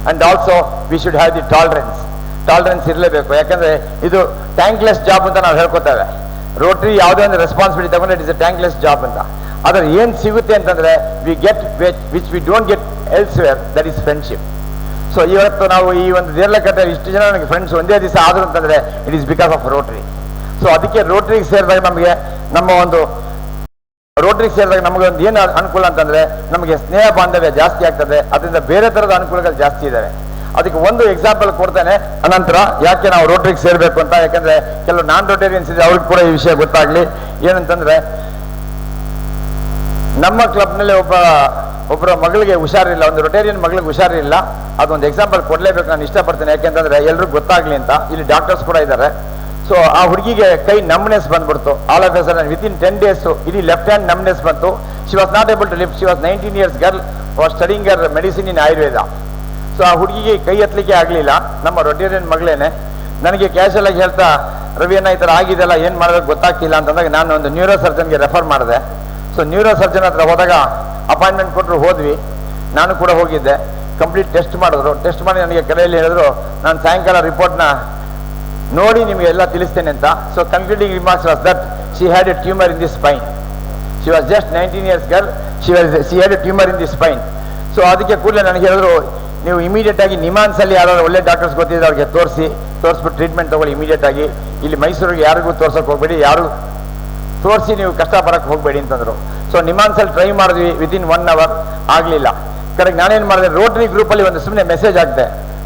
And also we should have the tolerance ಇರಲೇಬೇಕು. ಯಾಕಂದ್ರೆ ಇದು ಟ್ಯಾಂಕ್ಲೆಸ್ ಜಾಬ್ ಅಂತ ನಾವು ಹೇಳ್ಕೊತೇವೆ. ರೋಟರಿ ಯಾವುದೇ ಒಂದು ರೆಸ್ಪಾನ್ಸಿಬಿಲಿಟಿ ತಗೊಂಡ್ರೆ ಇಟ್ ಇಸ್ ಎ ಟ್ಯಾಂಕ್ಲೆಸ್ ಜಾಬ್ ಅಂತ. ಆದ್ರೆ ಏನ್ ಸಿಗುತ್ತೆ ಅಂತಂದ್ರೆ we get which we don't get elsewhere, that is friendship. So ಇವತ್ತು ನಾವು ಈ ಒಂದು ದೇರ್ಲಕಟ್ಟೆ ಇಷ್ಟು ಜನ ನನಗೆ ಫ್ರೆಂಡ್ಸ್ ಒಂದೇ ದಿವಸ ಆದ್ರು ಅಂತಂದ್ರೆ it is because of Rotary. So ಅದಕ್ಕೆ ರೋಟರಿಗೆ ಸೇರಿದಾಗ ನಮಗೆ ನಮಗೆ ಒಂದು ಏನು ಅನುಕೂಲ ಅಂತಂದ್ರೆ ನಮಗೆ ಸ್ನೇಹ ಬಾಂಧವ್ಯ ಜಾಸ್ತಿ ಆಗ್ತದೆ. ಅದರಿಂದ ಬೇರೆ ತರದ ಅನುಕೂಲಗಳು ಜಾಸ್ತಿ ಇದಾವೆ. ಅದಕ್ಕೆ ಒಂದು ಎಕ್ಸಾಂಪಲ್ ಕೊಡ್ತೇನೆ ಅನಂತರ ಯಾಕೆ ನಾವು ರೋಟರಿಗೆ ಸೇರ್ಬೇಕು ಅಂತ. ಯಾಕಂದ್ರೆ ಕೆಲವು ನಾನ್ ರೋಟೇರಿಯನ್ಸ್ ಇದೆ, ಅವ್ರಿಗೆ ಕೂಡ ಈ ವಿಷಯ ಗೊತ್ತಾಗ್ಲಿ. ಏನಂತಂದ್ರೆ ನಮ್ಮ ಕ್ಲಬ್ನಲ್ಲಿ ಒಬ್ಬರ ಮಗಳಿಗೆ ಹುಷಾರಿಲ್ಲ, ಒಂದು ರೊಟೇರಿಯನ್ ಮಗಳಿಗೆ ಹುಷಾರಿಲ್ಲ. ಅದೊಂದು ಎಕ್ಸಾಂಪಲ್ ಕೊಡ್ಲೇಬೇಕು ನಾನು ಇಷ್ಟಪಡ್ತೇನೆ. ಯಾಕೆಂತಂದ್ರೆ ಎಲ್ರಿಗೂ ಗೊತ್ತಾಗ್ಲಿ ಅಂತ. ಇಲ್ಲಿ ಡಾಕ್ಟರ್ಸ್ ಕೂಡ ಇದ್ದಾರೆ. ಸೊ ಆ ಹುಡುಗಿಗೆ ಕೈ ನಮ್ನೆಸ್ ಬಂದ್ಬಿಡ್ತು. All of a sudden within 10 days ಇಡೀ ಲೆಫ್ಟ್ ಹ್ಯಾಂಡ್ ನಮ್ನೆಸ್ ಬಂತು. She was not able to lift. She was 19 years girl, was studying her medicine in Ayurveda. So ಆ ಹುಡುಗಿಗೆ ಕೈ ಎತ್ತಲಿಕ್ಕೆ ಆಗಲಿಲ್ಲ. ನಮ್ಮ ರೊಟೇರಿಯನ್ ಮಗಳೇನೆ ನನಗೆ ಕ್ಯಾಶುಯಲ್ ಆಗಿ ಹೇಳ್ತಾ, ರವಿಯನ್ನ ಈ ಥರ ಆಗಿದೆಲ್ಲ ಏನು ಮಾಡಬೇಕು ಗೊತ್ತಾಗ್ತಿಲ್ಲ ಅಂತಂದಾಗ ನಾನು ಒಂದು ನ್ಯೂರೋ ಸರ್ಜನ್ಗೆ ರೆಫರ್ ಮಾಡಿದೆ. ಸೊ ನ್ಯೂರೋ ಸರ್ಜನ್ ಹತ್ರ ಹೋದಾಗ ಅಪಾಯಿಂಟ್ಮೆಂಟ್ ಕೊಟ್ಟರು, ಹೋದ್ವಿ. ನಾನು ಕೂಡ ಹೋಗಿದ್ದೆ. ಕಂಪ್ಲೀಟ್ ಟೆಸ್ಟ್ ಮಾಡಿದ್ರು. ಟೆಸ್ಟ್ ಮಾಡಿ ನನಗೆ ಕರೆಯಲ್ಲಿ ಹೇಳಿದ್ರು ನಾನು ಸಾಯಂಕಾಲ ರಿಪೋರ್ಟ್ನ ನೋಡಿ ನಿಮಗೆ ಎಲ್ಲ ತಿಳಿಸ್ತೇನೆ ಅಂತ. So concluding remarks was that she had a tumour in the spine. She was just 19 years girl, she had a tumour in the spine. So ಅದಕ್ಕೆ ಕೂಡಲೇ ನನಗೆ ಹೇಳಿದ್ರು ನೀವು ಇಮಿಡಿಯೇಟ್ ಆಗಿ ನಿಮಾನ್ಸಲ್ಲಿ ಯಾರು ಒಳ್ಳೆ ಡಾಕ್ಟರ್ಸ್ ಗೊತ್ತಿದ್ರೆ ಅವ್ರಿಗೆ ತೋರಿಸ್ಬಿಟ್ಟು ಟ್ರೀಟ್ಮೆಂಟ್ ತಗೊಳ್ಳಿ ಇಮಿಡಿಯೇಟ್ ಆಗಿ. ಇಲ್ಲಿ ಮೈಸೂರಿಗೆ ಯಾರಿಗೂ ತೋರ್ಸೋಕೆ ಹೋಗಬೇಡಿ, ಯಾರು ತೋರಿಸಿ ನೀವು ಕಷ್ಟಪಡಕ್ಕೆ ಹೋಗಬೇಡಿ ಅಂತಂದರು. ಸೊ ನಿಮಾನ್ಸಲ್ಲಿ ಟ್ರೈ ಮಾಡಿದ್ವಿ, ವಿತಿನ್ 1 hour ಆಗಲಿಲ್ಲ. ಕರೆಕ್ಟ್ ನಾನೇನು ಮಾಡಿದೆ, ರೋಟರಿ ಗ್ರೂಪಲ್ಲಿ ಒಂದು ಸುಮ್ಮನೆ ಮೆಸೇಜ್ ಹಾಕಿದೆ,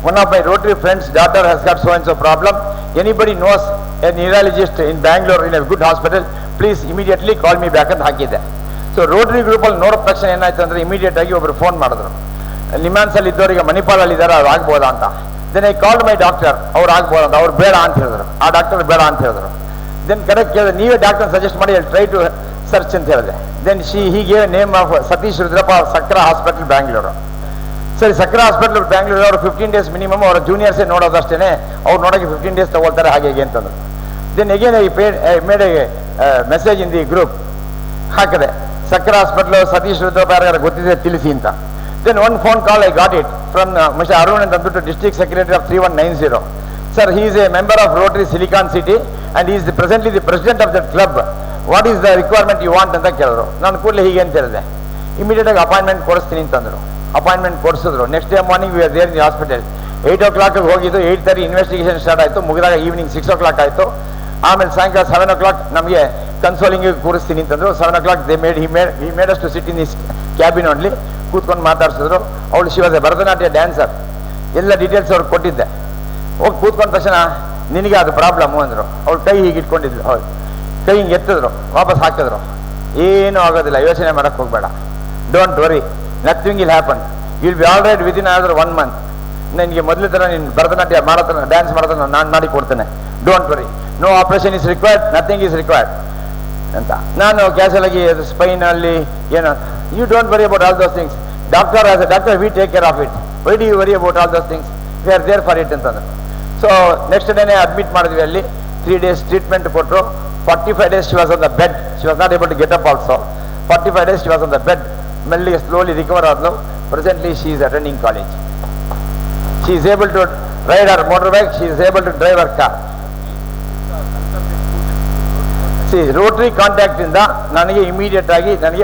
one of my Rotary friends daughter has got so and so problem, anybody knows a neurologist in Bangalore in a good hospital, please immediately call me back ಅಂತ ಹಾಕಿದ್ದೆ. So Rotary ಗ್ರೂಪಲ್ಲಿ ನೋಡಿದ ತಕ್ಷಣ ಏನಾಯ್ತು ಅಂದರೆ ಇಮಿಡಿಯೇಟ್ ಆಗಿ ಒಬ್ಬರು ಫೋನ್ ಮಾಡಿದ್ರು, ನಿಮಾನ್ಸಲ್ಲಿ ಇದ್ದವರಿಗೆ ಮಣಿಪಾಲಲ್ಲಿ ಇದ್ದಾರೆ, ಅವ್ರು ಆಗ್ಬೋದಾ ಅಂತ. Then I called my doctor, ಅವ್ರು ಆಗ್ಬೋದ ಅಂತ. ಅವ್ರು ಬೇಡ ಅಂತ ಹೇಳಿದ್ರು, ಆ ಡಾಕ್ಟರ್ ಬೇಡ ಅಂತ ಹೇಳಿದ್ರು. ದೆನ್ ಕರೆಕ್ಟ್ ಕೇಳಿದೆ, ನೀವೇ ಡಾಕ್ಟರ್ ಸಜೆಸ್ಟ್ ಮಾಡಿ ಟ್ರೈ ಟು ಸರ್ಚ್ ಅಂತ ಹೇಳಿದೆ. ದೆನ್ ಹೀಗೆ name of Satish Rudrappa, Sakra hospital Bangalore. ಸರಿ, ಸಕ್ರಾ ಹಾಸ್ಪಿಟಲ್ ಬ್ಯಾಂಗ್ಳೂರು ಅವರು 15 days ಮಿನಿಮಮ್ ಅವರ ಜೂನಿಯರ್ಸೇ ನೋಡೋದಷ್ಟೇ, ಅವ್ರು ನೋಡೋಕ್ಕೆ 15 days ತಗೊಳ್ತಾರೆ ಹಾಗೆ ಹೇಗೆ ಅಂತಂದ್ರು. Then again I made a message in the group ಹಾಕಿದೆ, ಸಕ್ರಾ ಹಾಸ್ಪಿಟಲ್ ಸತೀಶ್ ರುದ್ರಪ್ಪ ಯಾರು ಗೊತ್ತಿದೆ ತಿಳಿಸಿ ಅಂತ. Then one phone call I got it from Mr. Arun and Dandu, District Secretary of 3190. Sir, he is a member of Rotary Silicon City and he is presently the president of that club. What is the requirement you want ಅಂತ ಕೇಳಿದ್ರು. ನಾನು ಕೂಡಲೇ ಹೀಗೆ ಅಂತ ಹೇಳಿದೆ, immediate ಆಗಿ appointment ಕೊಡಿಸ್ತೀನಿ ಅಂತಂದರು. ಅಪಾಯಿಂಟ್ಮೆಂಟ್ ಕೊಡಿಸಿದ್ರು. Next day morning we are there in the hospital. 8 o'clock ಹೋಗಿದ್ದು, 8:30 ಇನ್ವೆಸ್ಟಿಗೇಷನ್ ಸ್ಟಾರ್ಟ್ ಆಯಿತು, ಮುಗಿದಾಗ ಈವ್ನಿಂಗ್ 6 o'clock ಆಯಿತು. ಆಮೇಲೆ ಸಾಯಂಕಾಲ 7 o'clock ನಮಗೆ ಕನ್ಸೋಲಿಂಗ್ ಕೂರಿಸ್ತೀನಿ ಅಂತಂದ್ರು. 7 o'clock he made us to sit in his cabin only. ಕೂತ್ಕೊಂಡು ಮಾತಾಡ್ಸಿದ್ರು. ಅವಳು she was A Bharatanatyam dancer, ಎಲ್ಲ ಡೀಟೇಲ್ಸ್ ಅವ್ರು ಕೊಟ್ಟಿದ್ದೆ. ಹೋಗಿ ಕೂತ್ಕೊಂಡ ತಕ್ಷಣ ನಿನಗೆ ಅದು ಪ್ರಾಬ್ಲಮ್ಮು ಅಂದರು. ಅವಳು ಕೈ ಹೀಗೆ ಇಟ್ಕೊಂಡಿದ್ಲು, ಅವಳು ಕೈ ಹಿಂಗೆ ಎತ್ತಿದ್ರು, ವಾಪಸ್ ಹಾಕಿದ್ರು. ಏನೂ ಆಗೋದಿಲ್ಲ, ಯೋಚನೆ ಮಾಡೋಕ್ಕೆ ಹೋಗಬೇಡ, don't worry, nothing will happen, will be all right within another 1 month. ನಿನಗೆ ಮೊದಲ ಥರ ನೀನು ಭರತನಾಟ್ಯ ಮಾಡೋದನ್ನ ಡ್ಯಾನ್ಸ್ ಮಾಡೋದನ್ನ ನಾನು ಮಾಡಿ ಕೊಡ್ತೇನೆ, don't worry, no operation is required, nothing is required ಅಂತ. ನಾನು ಕ್ಯಾಶುವಲ್ ಆಗಿ ಸ್ಪೈನಲ್ಲಿ ಏನೋ, you don't worry about all those things, doctor as a doctor we take care of it, why do you worry about all those things, we are there for it ಅಂತಂದ್ರೆ. So next ಡೇನೇ admit ಮಾಡಿದ್ವಿ. ಅಲ್ಲಿ 3 days treatment ಕೊಟ್ಟರು. 45 days she was on the bed, she was not able to get up also. 45 days she was on the bed. ಮೆಲ್ಲಿಗೆ slowly recover ಆದ್ಲು. Presently she is attending college. She is able to ride our motor bike, she is able to drive our car. Rotary contact ಇಂದ ನನಗೆ immediate ಆಗಿ ನನಗೆ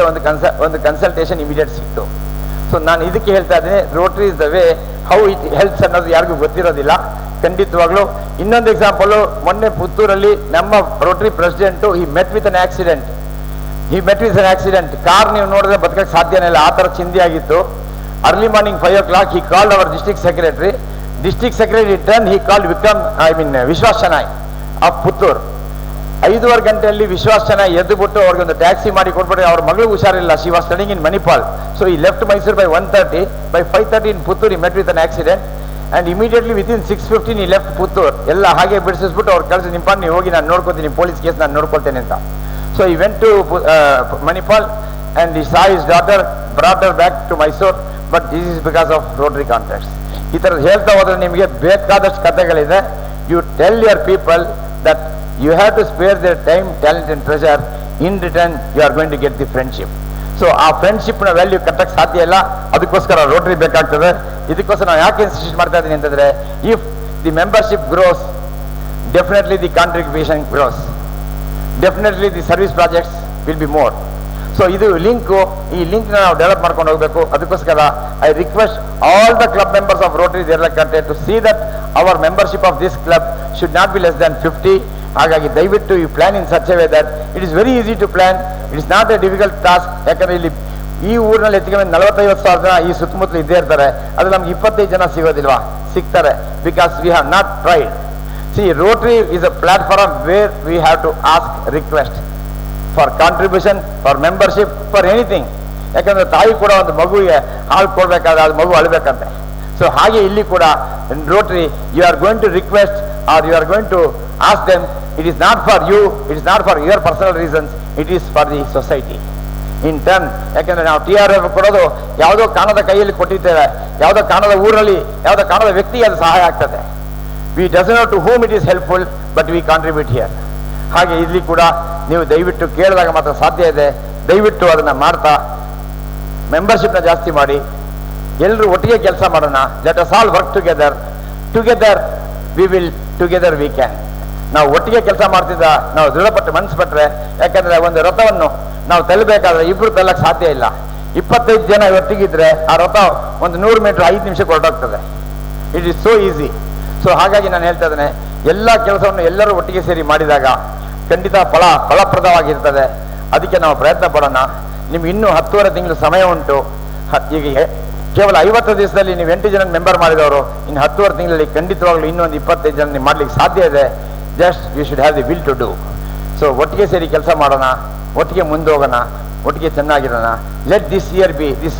ಒಂದು consultation immediate ಸಿಕ್ತು. So ನಾನು ಇದಕ್ಕೆ ಹೇಳ್ತಾ ಇದ್ದೀನಿ, Rotary is the way how it helps ಅನ್ನೋದು ಯಾರಿಗೂ ಗೊತ್ತಿರೋದಿಲ್ಲ ಖಂಡಿತವಾಗ್ಲೂ. ಇನ್ನೊಂದು ಎಕ್ಸಾಂಪಲು, ಮೊನ್ನೆ ಪುತ್ತೂರಲ್ಲಿ ನಮ್ಮ ರೋಟರಿ ಪ್ರೆಸಿಡೆಂಟು ಈ met with an accident. Car ನೀವು ನೋಡಿದ್ರೆ ಬದುಕಕ್ಕೆ ಸಾಧ್ಯನೇ ಇಲ್ಲ, ಆ ಥರ ಚಿಂದಿ ಆಗಿತ್ತು. Early morning 5 o'clock he called our district secretary turn he called Vishwas Shenoy of Puttur. 5:15 ಗಂಟೆಯಲ್ಲಿ ವಿಶ್ವಾಸ್ ಶೆನಾಯ್ ಎದ್ದು ಬಿಟ್ಟು ಅವ್ರಿಗೆ ಒಂದು ಟ್ಯಾಕ್ಸಿ ಮಾಡಿ ಕೊಟ್ಬಿಟ್ಟು, ಅವ್ರ ಮಗಳು ಹುಷಾರಿಲ್ಲ, she was studying in Manipal. So ಈ left Mysuru by 1:30, by 5:30 in Puttur he met with an accident and immediately within 6:15 he left Puttur. ಎಲ್ಲ ಹಾಗೆ ಬಿಡಿಸಿಸ್ಬಿಟ್ಟು ಅವ್ರು ಕಳಿಸಿ, ನಿಂಪ ನೀವು ಹೋಗಿ ನಾನು ನೋಡ್ಕೊತೀನಿ, ಪೊಲೀಸ್ ಕೇಸ್ ನಾನು ನೋಡ್ಕೊಳ್ತೇನೆ ಅಂತ. So he went to Manipal and he saw his daughter, brought her back to Mysore, but this is because of Rotary contacts. ಈ ಥರದ್ದು ಹೇಳ್ತಾ ಹೋದ್ರೆ ನಿಮಗೆ ಬೇಕಾದಷ್ಟು ಕಥೆಗಳಿದೆ. You tell your people that you have to spare their time, talent and treasure. In return you are going to get the friendship. So ಆ ಫ್ರೆಂಡ್ಶಿಪ್ನ value ಕಟ್ಟಕ್ಕೆ ಸಾಧ್ಯ ಇಲ್ಲ, ಅದಕ್ಕೋಸ್ಕರ ರೋಟರಿ ಬೇಕಾಗ್ತದೆ. ಇದಕ್ಕೋಸ್ಕರ ನಾವು ಯಾಕೆ ಇನ್ಸಿಸ್ಟ್ ಮಾಡ್ತಾ ಇದ್ದೀನಿ ಅಂತಂದರೆ, if the membership grows, definitely the contribution grows, definitely the service projects will be more. So ಇದು ಲಿಂಕು, ಈ ಲಿಂಕ್ನ ನಾವು ಡೆವಲಪ್ ಮಾಡ್ಕೊಂಡು ಹೋಗಬೇಕು. ಅದಕ್ಕೋಸ್ಕರ I request all the club members of Rotary Deralakatte to see that our membership of this club should not be less than 50. ಹಾಗಾಗಿ ದಯವಿಟ್ಟು ಈ plan in such a way that it is very easy to plan, it is not A difficult task. ಯಾಕಂದರೆ ಇಲ್ಲಿ ಈ ಊರಿನಲ್ಲಿ ಹೆಚ್ಚಿಗೆ 40-50 ಜನ ಈ ಸುತ್ತಮುತ್ತಲು ಇದ್ದೇ ಇರ್ತಾರೆ. ಅದು ನಮ್ಗೆ 25 ಜನ ಸಿಗೋದಿಲ್ವಾ? ಸಿಗ್ತಾರೆ, because we have not tried. See, Rotary is a platform where we have to ask request for contribution, for membership, for anything. ಯಾಕಂದರೆ ತಾಯಿ ಕೂಡ ಒಂದು ಮಗುವಿಗೆ ಹಾಲು ಕೊಡಬೇಕಾದ್ರೆ ಅದು ಮಗು ಅಳಬೇಕಂತೆ. ಸೊ ಹಾಗೆ ಇಲ್ಲಿ ಕೂಡ Rotary, you are going to request are you are going to ask them. It is not for you, it is not for your personal reasons, it is for the society in turn. ಯಾಕೆಂದರೆ ನಾವು TRF ಕೊಡೋದು ಯಾವುದೋ ಕಾಣದ ಕೈಯಲ್ಲಿ ಕೊಟ್ಟಿದ್ದೇವೆ, ಯಾವುದೋ ಕಾಣದ ಊರಲ್ಲಿ ಯಾವುದೋ ಕಾಣದ ವ್ಯಕ್ತಿಗೆ ಅದು ಸಹಾಯ ಆಗ್ತದೆ. We doesn't know to whom it is helpful, but we contribute here. ಹಾಗೆ ಇಲ್ಲಿ ಕೂಡ ನೀವು ದಯವಿಟ್ಟು ಕೇಳಿದಾಗ ಮಾತ್ರ ಸಾಧ್ಯ ಇದೆ. ದಯವಿಟ್ಟು ಅದನ್ನು ಮಾಡ್ತಾ ಮೆಂಬರ್ಶಿಪ್ನ ಜಾಸ್ತಿ ಮಾಡಿ, ಎಲ್ಲರೂ ಒಟ್ಟಿಗೆ ಕೆಲಸ ಮಾಡೋಣ. Let us all work together we will, together we can. ನಾವು ಒಟ್ಟಿಗೆ ಕೆಲಸ ಮಾಡ್ತಿದ್ದ ನಾವು ದೃಢಪಟ್ಟು ಮನಸ್ಸು ಪಟ್ಟರೆ, ಯಾಕಂದರೆ ಒಂದು ರಥವನ್ನು ನಾವು ತಳ್ಳಬೇಕಾದ್ರೆ ಇಬ್ಬರು ತಳ್ಳಕ್ಕೆ ಸಾಧ್ಯ ಇಲ್ಲ. 25 ಜನ ಒಟ್ಟಿಗಿದ್ರೆ ಆ ರಥ ಒಂದು 100 ಮೀಟರ್ 5 ನಿಮಿಷಕ್ಕೆ ಹೊರಟೋಗ್ತದೆ. It is so easy. So ಹಾಗಾಗಿ ನಾನು ಹೇಳ್ತಾ ಇದ್ದೇನೆ, ಎಲ್ಲ ಕೆಲಸವನ್ನು ಎಲ್ಲರೂ ಒಟ್ಟಿಗೆ ಸೇರಿ ಮಾಡಿದಾಗ ಖಂಡಿತ ಫಲಪ್ರದವಾಗಿರ್ತದೆ. ಅದಕ್ಕೆ ನಾವು ಪ್ರಯತ್ನ ಪಡೋಣ. ನಿಮ್ಗೆ ಇನ್ನೂ 10.5 ತಿಂಗಳು ಸಮಯ ಉಂಟು. ಈಗ ಕೇವಲ 50 ದಿವಸದಲ್ಲಿ ನೀವು 8 ಜನ ಮೆಂಬರ್ ಮಾಡಿದವರು, ಇನ್ನು 10.5 ತಿಂಗಳಲ್ಲಿ ಖಂಡಿತವಾಗ್ಲೂ ಇನ್ನೊಂದು 25 ಜನ ನೀವು ಮಾಡ್ಲಿಕ್ಕೆ ಸಾಧ್ಯ ಇದೆ. Just you should have the will to do. So ಒಟ್ಟಿಗೆ ಸೇರಿ ಕೆಲಸ ಮಾಡೋಣ, ಒಟ್ಟಿಗೆ ಮುಂದೆ ಹೋಗೋಣ, ಒಟ್ಟಿಗೆ ಚೆನ್ನಾಗಿರೋಣ. Let this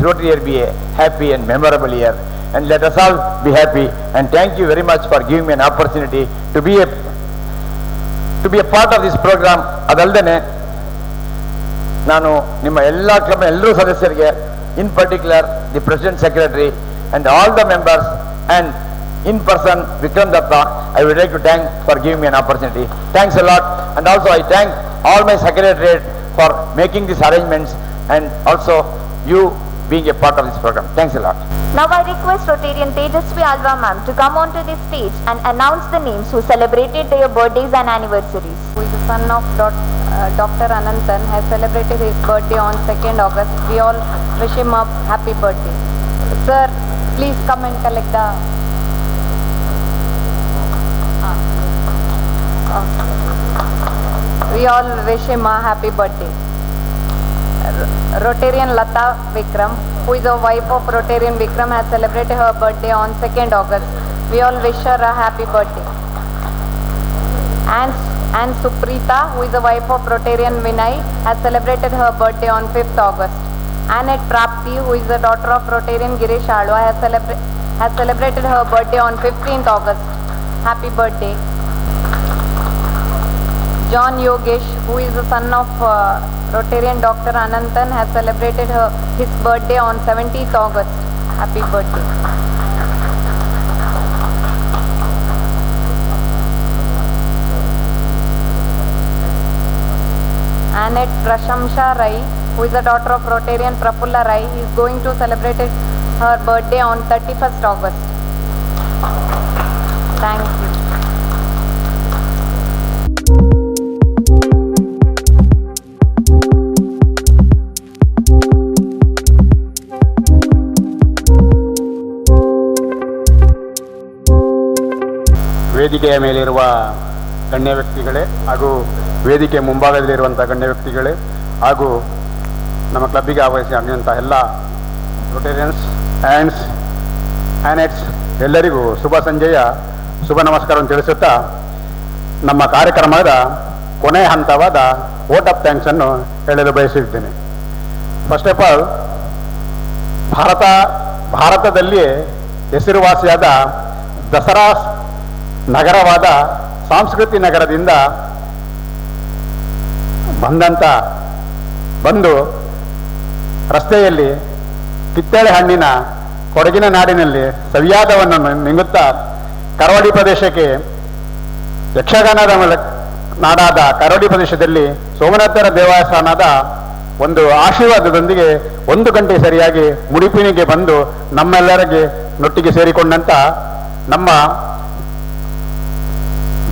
rotary year be a happy and memorable year, and let us all be happy. And thank you very much for giving me an opportunity to be a part of this program. ಅದಲ್ಲದೆ ನಾನು ನಿಮ್ಮ ಎಲ್ಲ club ಎಲ್ಲರೂ ಸದಸ್ಯರಿಗೆ, in particular the president, secretary and all the members, and in person Vikram Datta, I would like to thank for giving me an opportunity. Thanks a lot. And also I thank all my secretariat for making these arrangements, and also you being a part of this program. Thanks a lot. Now I request Rotarian Tejasvi Alva ma'am to come onto the stage and announce the names who celebrated their birthdays and anniversaries. Who is the son of Dr. Anantan, has celebrated his birthday on 2nd August. We all wish him a happy birthday. Sir, please come and collect the... We all wish him a happy birthday. Rotarian Lata Vikram, who is a wife of Rotarian Vikram, has celebrated her birthday on 2nd August. We all wish her a happy birthday. And Suprita, who is the wife of Rotarian Vinay, has celebrated her birthday on 5th August. Annette Prapti, who is the daughter of Rotarian Girish Alwa, has celebrated her birthday on 15th August. Happy birthday. John Yogesh, who is the son of Rotarian Dr. Anantan, has celebrated his birthday on 17th August. Happy birthday. Annette Prashamsha Rai, who is the daughter of Rotarian Prafulla Rai, is going to celebrate her birthday on 31st August. Thank you. ವೇದಿಕೆಯ ಮೇಲಿರುವ ಗಣ್ಯ ವ್ಯಕ್ತಿಗಳೇ ಹಾಗೂ ವೇದಿಕೆ ಮುಂಭಾಗದಲ್ಲಿರುವಂಥ ಗಣ್ಯ ವ್ಯಕ್ತಿಗಳೇ ಹಾಗೂ ನಮ್ಮ ಕ್ಲಬ್ಬಿಗೆ ಆಗಮಿಸಿದಂಥ ಎಲ್ಲ Rotarians ಆ್ಯನೆಟ್ಸ್ ಎಲ್ಲರಿಗೂ ಶುಭ ಸಂಜೆಯ ಶುಭ ನಮಸ್ಕಾರವನ್ನು ತಿಳಿಸುತ್ತಾ ನಮ್ಮ ಕಾರ್ಯಕ್ರಮದ ಕೊನೆಯ ಹಂತವಾದ ವೋಟ್ ಆಫ್ ಥ್ಯಾಂಕ್ಸನ್ನು ಹೇಳಲು ಬಯಸಿದ್ದೇನೆ. ಫಸ್ಟ್ ಆಫ್ ಆಲ್, ಭಾರತದಲ್ಲಿಯೇ ಹೆಸರುವಾಸಿಯಾದ ದಸರಾ ನಗರವಾದ ಸಂಸ್ಕೃತಿ ನಗರದಿಂದ ಬಂದು ರಸ್ತೆಯಲ್ಲಿ ಕಿತ್ತಳೆ ಹಣ್ಣಿನ ಕೊಡಗಿನ ನಾಡಿನಲ್ಲಿ ಸವಿಯಾದವನ್ನು ನಿಂಗುತ್ತಾ ಕರಾವಳಿ ಪ್ರದೇಶಕ್ಕೆ ಯಕ್ಷಗಾನದ ನಾಡಾದ ಕರಾವಳಿ ಪ್ರದೇಶದಲ್ಲಿ ಸೋಮನಾಥರ ದೇವಸ್ಥಾನದ ಒಂದು ಆಶೀರ್ವಾದದೊಂದಿಗೆ 1 ಗಂಟೆ ಸರಿಯಾಗಿ ಮುಡಿಪಿನಿಗೆ ಬಂದು ನಮ್ಮೆಲ್ಲರಿಗೆ ನೊಟ್ಟಿಗೆ ಸೇರಿಕೊಂಡಂತ ನಮ್ಮ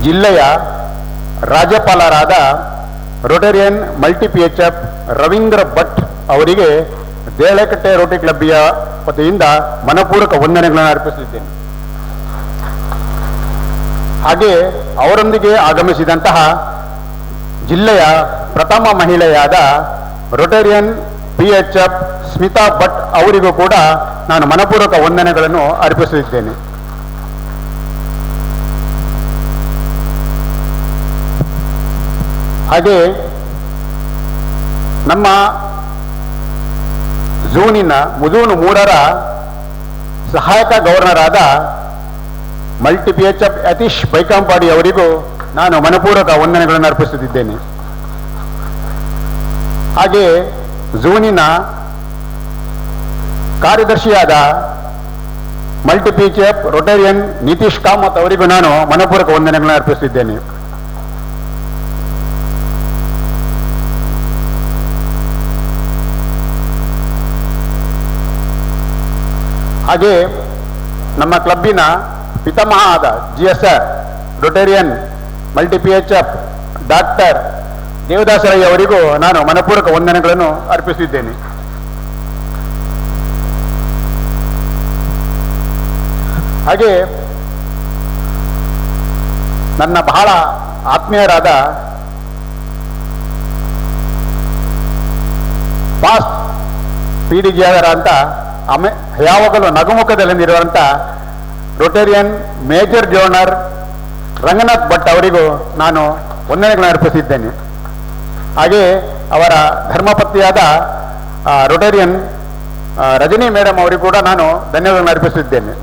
ಜಿಲ್ಲೆಯ ರಾಜ್ಯಪಾಲರಾದ Rotarian multi PHF Ravindra Bhat ಅವರಿಗೆ ದೇಳಕಟ್ಟೆ ರೋಟರಿ ಕ್ಲಬ್ಬಿಯ ವತಿಯಿಂದ ಮನಪೂರ್ವಕ ವಂದನೆಗಳನ್ನು ಅರ್ಪಿಸಲಿದ್ದೇನೆ. ಹಾಗೆ ಅವರೊಂದಿಗೆ ಆಗಮಿಸಿದಂತಹ ಜಿಲ್ಲೆಯ ಪ್ರಥಮ ಮಹಿಳೆಯಾದ ರೋಟೇರಿಯನ್ PHF ಸ್ಮಿತಾ ಭಟ್ ಅವರಿಗೂ ಕೂಡ ನಾನು ಮನಪೂರ್ವಕ ವಂದನೆಗಳನ್ನು ಅರ್ಪಿಸಲಿದ್ದೇನೆ. ಹಾಗೆ ನಮ್ಮ ಜೂನ್ 3ರ ಸಹಾಯಕ ಗವರ್ನರ್ ಆದ ಮಲ್ಟಿ PHF ಯತೀಶ್ ಬೈಕಂಪಾಡಿ ಅವರಿಗೂ ನಾನು ಮನಪೂರ್ವಕ ವಂದನೆಗಳನ್ನು ಅರ್ಪಿಸುತ್ತಿದ್ದೇನೆ. ಹಾಗೆ ಜೂನಿನ ಕಾರ್ಯದರ್ಶಿಯಾದ multi PHF rotarian Nitish Kamath ಅವರಿಗೂ ನಾನು ಮನಪೂರ್ವಕ ವಂದನೆಗಳನ್ನು ಅರ್ಪಿಸುತ್ತಿದ್ದೇನೆ. ಹಾಗೆ ನಮ್ಮ ಕ್ಲಬ್ಬಿನ ಪಿತಾಮಹ ಆದ GSR rotarian multi PHF doctor Devadasarayya ಅವರಿಗೂ ನಾನು ಮನಪೂರ್ವಕ ವಂದನೆಗಳನ್ನು ಅರ್ಪಿಸಿದ್ದೇನೆ. ಹಾಗೆ ನನ್ನ ಬಹಳ ಆತ್ಮೀಯರಾದ ಪಾಸ್ಟ್ PDGR ಅಂತ ಯಾವಾಗಲೂ ನಗುಮುಖದಲ್ಲಿ ನಿರುವಂಥ rotarian major donor Ranganath Bhat ಅವರಿಗೂ ನಾನು ವಂದನೆಗಳನ್ನು ಅರ್ಪಿಸಿದ್ದೇನೆ. ಹಾಗೆ ಅವರ ಧರ್ಮಪತ್ನಿಯಾದ ರೊಟೇರಿಯನ್ ರಜನಿ ಮೇಡಮ್ ಅವರಿಗೂ ಕೂಡ ನಾನು ಧನ್ಯವಾದಗಳನ್ನು ಅರ್ಪಿಸಿದ್ದೇನೆ.